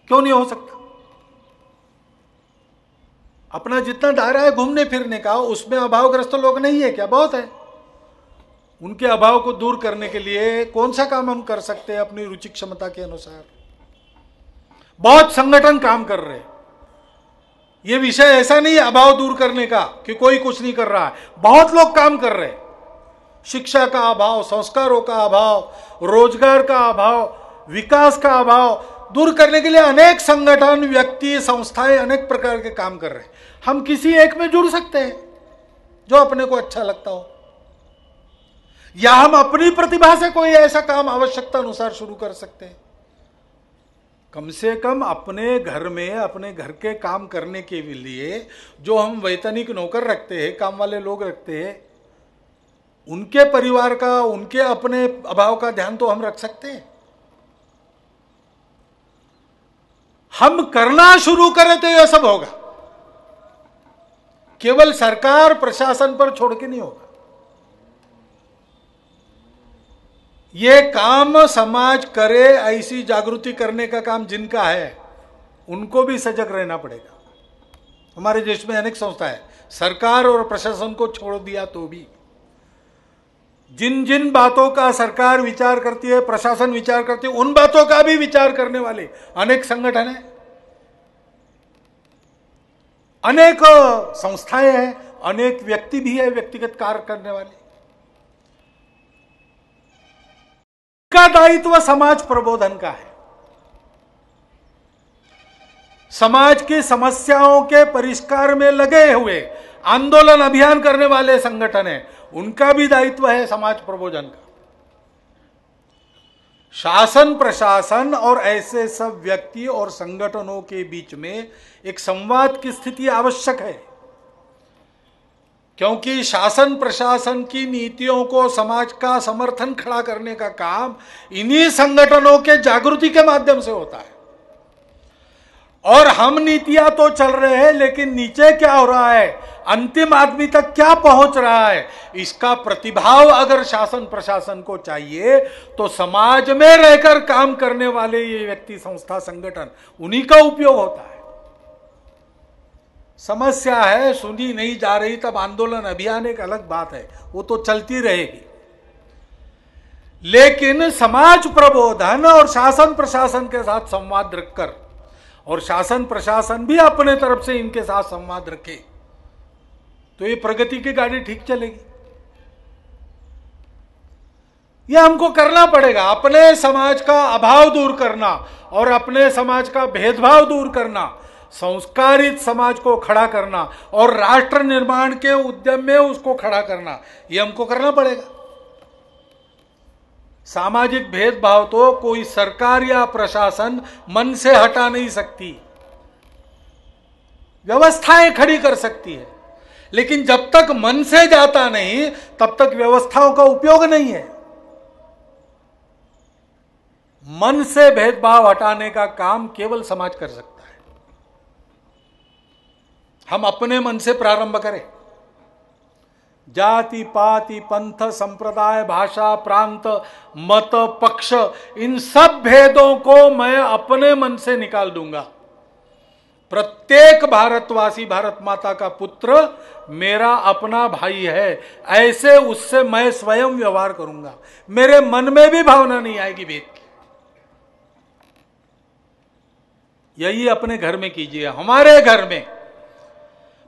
क्यों नहीं हो सकता? अपना जितना दायरा है घूमने फिरने का, उसमें अभावग्रस्त लोग नहीं है क्या? बहुत है। उनके अभाव को दूर करने के लिए कौन सा काम हम कर सकते हैं अपनी रुचि क्षमता के अनुसार? बहुत संगठन काम कर रहे हैं। यह विषय ऐसा नहीं है अभाव दूर करने का कि कोई कुछ नहीं कर रहा है, बहुत लोग काम कर रहे हैं। शिक्षा का अभाव, संस्कारों का अभाव, रोजगार का अभाव, विकास का अभाव दूर करने के लिए अनेक संगठन, व्यक्ति, संस्थाएं अनेक प्रकार के काम कर रहे हैं। हम किसी एक में जुड़ सकते हैं जो अपने को अच्छा लगता हो, या हम अपनी प्रतिभा से कोई ऐसा काम आवश्यकता अनुसार शुरू कर सकते हैं। कम से कम अपने घर में, अपने घर के काम करने के लिए जो हम वैतनिक नौकर रखते हैं, काम वाले लोग रखते हैं, उनके परिवार का, उनके अपने अभाव का ध्यान तो हम रख सकते हैं। हम करना शुरू करें तो यह सब होगा, केवल सरकार प्रशासन पर छोड़ के नहीं होगा। यह काम समाज करे, ऐसी जागृति करने का काम जिनका है, उनको भी सजग रहना पड़ेगा। हमारे देश में अनेक संस्थाएं, सरकार और प्रशासन को छोड़ दिया तो भी जिन जिन बातों का सरकार विचार करती है, प्रशासन विचार करती है, उन बातों का भी विचार करने वाले अनेक संगठन हैं, अनेक संस्थाएं हैं, अनेक व्यक्ति भी है, व्यक्तिगत कार्य करने वाले। का दायित्व समाज प्रबोधन का है। समाज की समस्याओं के परिष्कार में लगे हुए आंदोलन, अभियान करने वाले संगठन हैं, उनका भी दायित्व है समाज प्रबोधन का। शासन, प्रशासन और ऐसे सब व्यक्ति और संगठनों के बीच में एक संवाद की स्थिति आवश्यक है। क्योंकि शासन प्रशासन की नीतियों को समाज का समर्थन खड़ा करने का काम इन्हीं संगठनों के जागृति के माध्यम से होता है। और हम नीतियां तो चल रहे हैं, लेकिन नीचे क्या हो रहा है, अंतिम आदमी तक क्या पहुंच रहा है, इसका प्रतिभाव अगर शासन प्रशासन को चाहिए तो समाज में रहकर काम करने वाले ये व्यक्ति, संस्था, संगठन, उन्हीं का उपयोग होता है। समस्या है सुनी नहीं जा रही, तब आंदोलन अभियान एक अलग बात है, वो तो चलती रहेगी। लेकिन समाज प्रबोधन और शासन प्रशासन के साथ संवाद रखकर, और शासन प्रशासन भी अपने तरफ से इनके साथ संवाद रखे, तो ये प्रगति की गाड़ी ठीक चलेगी। ये हमको करना पड़ेगा, अपने समाज का अभाव दूर करना और अपने समाज का भेदभाव दूर करना, संस्कारित समाज को खड़ा करना और राष्ट्र निर्माण के उद्यम में उसको खड़ा करना, ये हमको करना पड़ेगा। सामाजिक भेदभाव तो कोई सरकार या प्रशासन मन से हटा नहीं सकती, व्यवस्थाएं खड़ी कर सकती है, लेकिन जब तक मन से जाता नहीं तब तक व्यवस्थाओं का उपयोग नहीं है। मन से भेदभाव हटाने का काम केवल समाज कर सकता है। हम अपने मन से प्रारंभ करें। जाति पाति पंथ संप्रदाय भाषा प्रांत मत पक्ष, इन सब भेदों को मैं अपने मन से निकाल दूंगा। प्रत्येक भारतवासी भारत माता का पुत्र मेरा अपना भाई है, ऐसे उससे मैं स्वयं व्यवहार करूंगा। मेरे मन में भी भावना नहीं आएगी भेद की। यही अपने घर में कीजिए। हमारे घर में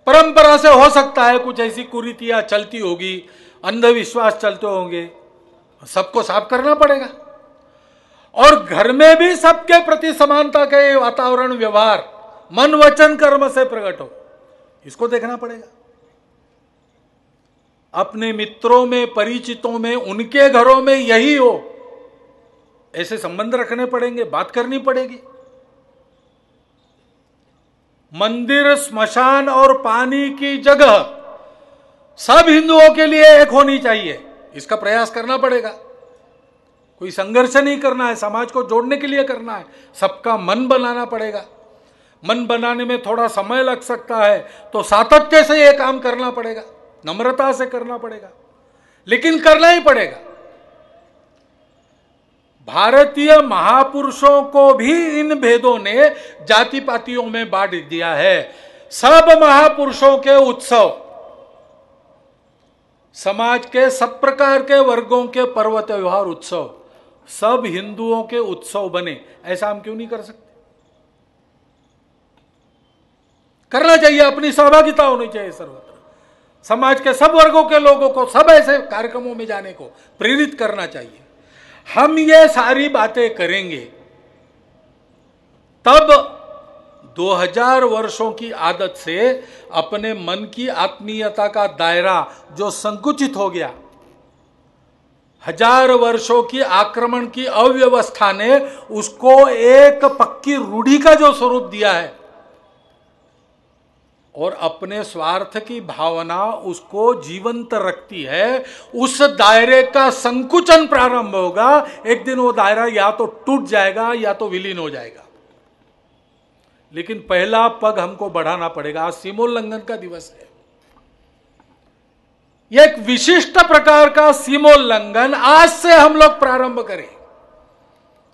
परंपरा से हो सकता है कुछ ऐसी कुरीतियां चलती होगी, अंधविश्वास चलते होंगे, सबको साफ करना पड़ेगा। और घर में भी सबके प्रति समानता के वातावरण, व्यवहार, मन वचन कर्म से प्रकट हो, इसको देखना पड़ेगा। अपने मित्रों में, परिचितों में, उनके घरों में यही हो, ऐसे संबंध रखने पड़ेंगे, बात करनी पड़ेगी। मंदिर, स्मशान और पानी की जगह सब हिंदुओं के लिए एक होनी चाहिए, इसका प्रयास करना पड़ेगा। कोई संघर्ष नहीं करना है, समाज को जोड़ने के लिए करना है। सबका मन बनाना पड़ेगा। मन बनाने में थोड़ा समय लग सकता है, तो सातत्य से यह काम करना पड़ेगा, नम्रता से करना पड़ेगा, लेकिन करना ही पड़ेगा। भारतीय महापुरुषों को भी इन भेदों ने जाति पातियों में बांट दिया है। सब महापुरुषों के उत्सव, समाज के सब प्रकार के वर्गों के पर्व त्योहार उत्सव सब हिंदुओं के उत्सव बने, ऐसा हम क्यों नहीं कर सकते? करना चाहिए, अपनी सहभागिता होनी चाहिए सर्वत्र। समाज के सब वर्गों के लोगों को सब ऐसे कार्यक्रमों में जाने को प्रेरित करना चाहिए। हम ये सारी बातें करेंगे तब 2000 वर्षों की आदत से अपने मन की आत्मीयता का दायरा जो संकुचित हो गया, 1000 वर्षों की आक्रमण की अव्यवस्था ने उसको एक पक्की रूढ़ी का जो स्वरूप दिया है और अपने स्वार्थ की भावना उसको जीवंत रखती है, उस दायरे का संकुचन प्रारंभ होगा। एक दिन वो दायरा या तो टूट जाएगा या तो विलीन हो जाएगा, लेकिन पहला पग हमको बढ़ाना पड़ेगा। आज सीमोल्लंघन का दिवस है। यह एक विशिष्ट प्रकार का सीमोल्लंघन आज से हम लोग प्रारंभ करें।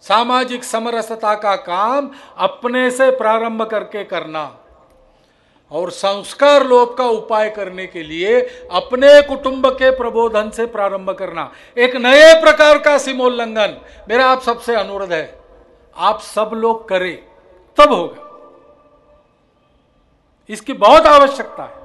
सामाजिक समरसता का काम अपने से प्रारंभ करके करना और संस्कार लोप का उपाय करने के लिए अपने कुटुंब के प्रबोधन से प्रारंभ करना। एक नए प्रकार का सीमोल्लंघन मेरा आप सबसे अनुरोध है, आप सब लोग करें तब होगा। इसकी बहुत आवश्यकता है,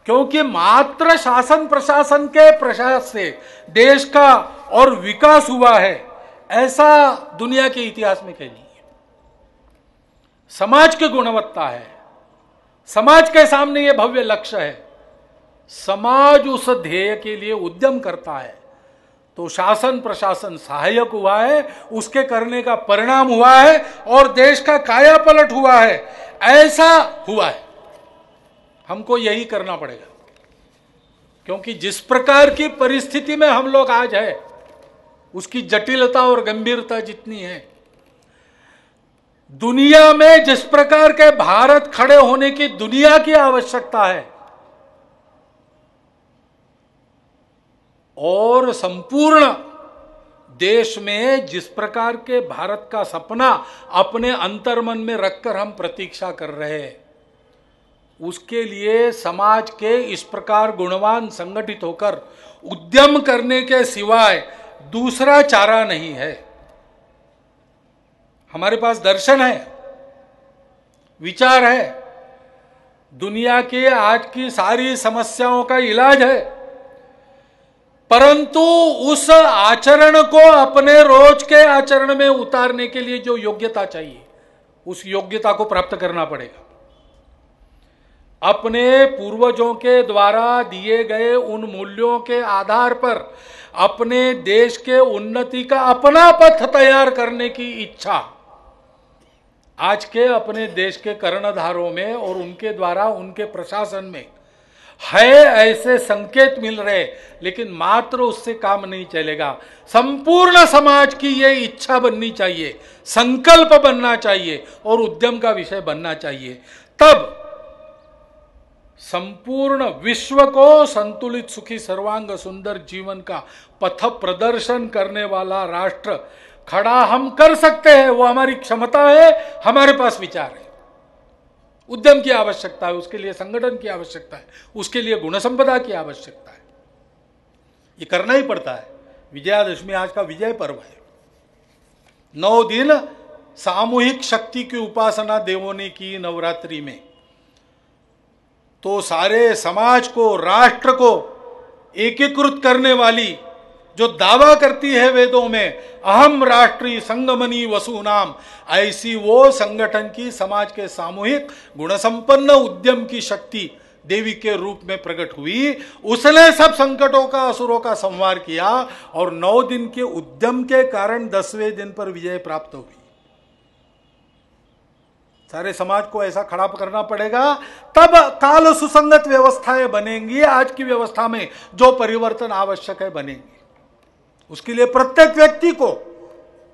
क्योंकि मात्र शासन प्रशासन के प्रयास से देश का और विकास हुआ है ऐसा दुनिया के इतिहास में कहीं नहीं है। समाज की गुणवत्ता है, समाज के सामने यह भव्य लक्ष्य है। समाज उस ध्येय के लिए उद्यम करता है तो शासन प्रशासन सहायक हुआ है, उसके करने का परिणाम हुआ है और देश का कायापलट हुआ है, ऐसा हुआ है। हमको यही करना पड़ेगा। क्योंकि जिस प्रकार की परिस्थिति में हम लोग आज है, उसकी जटिलता और गंभीरता जितनी है, दुनिया में जिस प्रकार के भारत खड़े होने की दुनिया की आवश्यकता है, और संपूर्ण देश में जिस प्रकार के भारत का सपना अपने अंतर्मन में रखकर हम प्रतीक्षा कर रहे हैं, उसके लिए समाज के इस प्रकार गुणवान संगठित होकर उद्यम करने के सिवाय दूसरा चारा नहीं है। हमारे पास दर्शन है, विचार है, दुनिया की आज की सारी समस्याओं का इलाज है, परंतु उस आचरण को अपने रोज के आचरण में उतारने के लिए जो योग्यता चाहिए, उस योग्यता को प्राप्त करना पड़ेगा। अपने पूर्वजों के द्वारा दिए गए उन मूल्यों के आधार पर अपने देश के उन्नति का अपना पथ तैयार करने की इच्छा आज के अपने देश के कर्णधारों में और उनके द्वारा उनके प्रशासन में है, ऐसे संकेत मिल रहे। लेकिन मात्र उससे काम नहीं चलेगा, संपूर्ण समाज की ये इच्छा बननी चाहिए, संकल्प बनना चाहिए और उद्यम का विषय बनना चाहिए। तब संपूर्ण विश्व को संतुलित सुखी सर्वांग सुंदर जीवन का पथ प्रदर्शन करने वाला राष्ट्र खड़ा हम कर सकते हैं। वो हमारी क्षमता है, हमारे पास विचार है। उद्यम की आवश्यकता है, उसके लिए संगठन की आवश्यकता है, उसके लिए गुण संपदा की आवश्यकता है। ये करना ही पड़ता है। विजयादशमी आज का विजय पर्व है। 9 दिन सामूहिक शक्ति की उपासना देवों ने की नवरात्रि में, तो सारे समाज को, राष्ट्र को एकीकृत करने वाली जो दावा करती है वेदों में, अहम राष्ट्रीय संगमनी वसुनाम, ऐसी वो संगठन की समाज के सामूहिक गुणसंपन्न उद्यम की शक्ति देवी के रूप में प्रकट हुई। उसने सब संकटों का, असुरों का संहार किया और 9 दिन के उद्यम के कारण 10वें दिन पर विजय प्राप्त हुई। सारे समाज को ऐसा खड़ा करना पड़ेगा, तब काल सुसंगत व्यवस्थाएं बनेंगी। आज की व्यवस्था में जो परिवर्तन आवश्यक है बनेंगे। उसके लिए प्रत्येक व्यक्ति को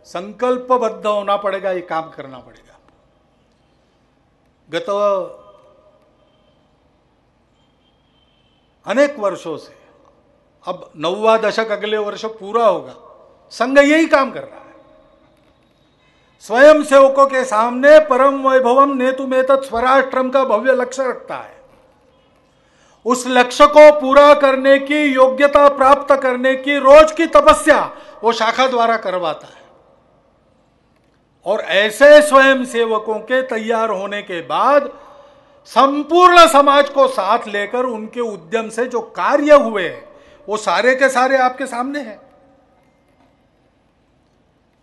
संकल्पबद्ध होना पड़ेगा, ये काम करना पड़ेगा। गत अनेक वर्षों से, अब 9वां दशक अगले वर्ष पूरा होगा, संघ यही काम कर रहा है। स्वयं सेवकों के सामने परम वैभवम नेतुमेतत् स्वराष्ट्रम का भव्य लक्ष्य रखता है। उस लक्ष्य को पूरा करने की, योग्यता प्राप्त करने की रोज की तपस्या वो शाखा द्वारा करवाता है। और ऐसे स्वयं सेवकों के तैयार होने के बाद संपूर्ण समाज को साथ लेकर उनके उद्यम से जो कार्य हुए वो सारे के सारे आपके सामने हैं।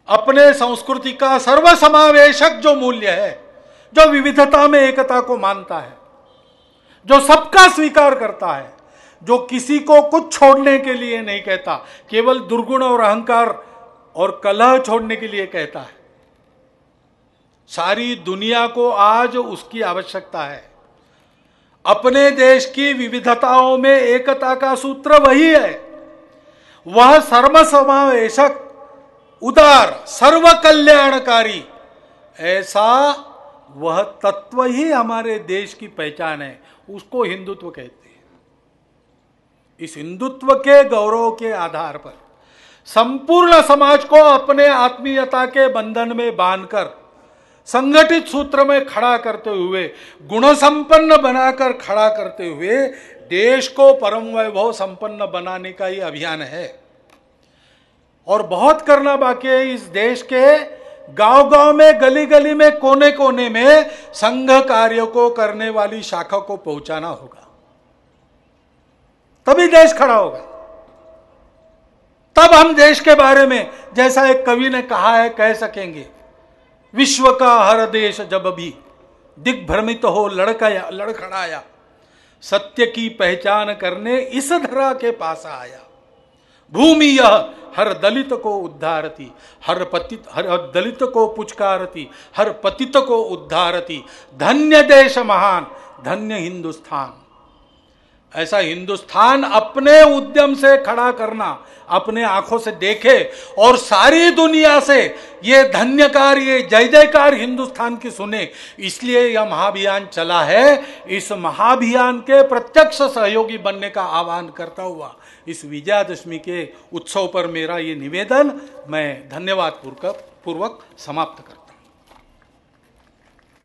अपने संस्कृति का सर्वसमावेशक जो मूल्य है, जो विविधता में एकता को मानता है, जो सबका स्वीकार करता है, जो किसी को कुछ छोड़ने के लिए नहीं कहता, केवल दुर्गुण और अहंकार और कलह छोड़ने के लिए कहता है। सारी दुनिया को आज उसकी आवश्यकता है। अपने देश की विविधताओं में एकता का सूत्र वही है। वह सर्वसमावेशक, उदार, सर्व कल्याणकारी, ऐसा वह तत्व ही हमारे देश की पहचान है। उसको हिंदुत्व कहते हैं। इस हिंदुत्व के गौरव के आधार पर संपूर्ण समाज को अपने आत्मीयता के बंधन में बांधकर, संगठित सूत्र में खड़ा करते हुए, गुण संपन्न बनाकर खड़ा करते हुए देश को परम वैभव संपन्न बनाने का ही अभियान है। और बहुत करना बाकी है। इस देश के गांव-गांव में, गली-गली में, कोने-कोने में संघ कार्य को करने वाली शाखा को पहुंचाना होगा, तभी देश खड़ा होगा। तब हम देश के बारे में, जैसा एक कवि ने कहा है, कह सकेंगे, विश्व का हर देश जब भी दिग्भ्रमित हो लड़खड़ाया, सत्य की पहचान करने इस धरा के पास आया। भूमि यह हर दलित को उद्धारती, हर दलित को पुचकारती, हर पतित को उद्धारती। धन्य देश महान, धन्य हिंदुस्तान। ऐसा हिंदुस्तान अपने उद्यम से खड़ा करना, अपने आंखों से देखे और सारी दुनिया से ये धन्यकार, ये जय जयकार हिंदुस्तान की सुने, इसलिए यह महाअभियान चला है। इस महाअभियान के प्रत्यक्ष सहयोगी बनने का आह्वान करता हुआ इस विजयादशमी के उत्सव पर मेरा ये निवेदन मैं धन्यवाद पूर्वक समाप्त करता हूं।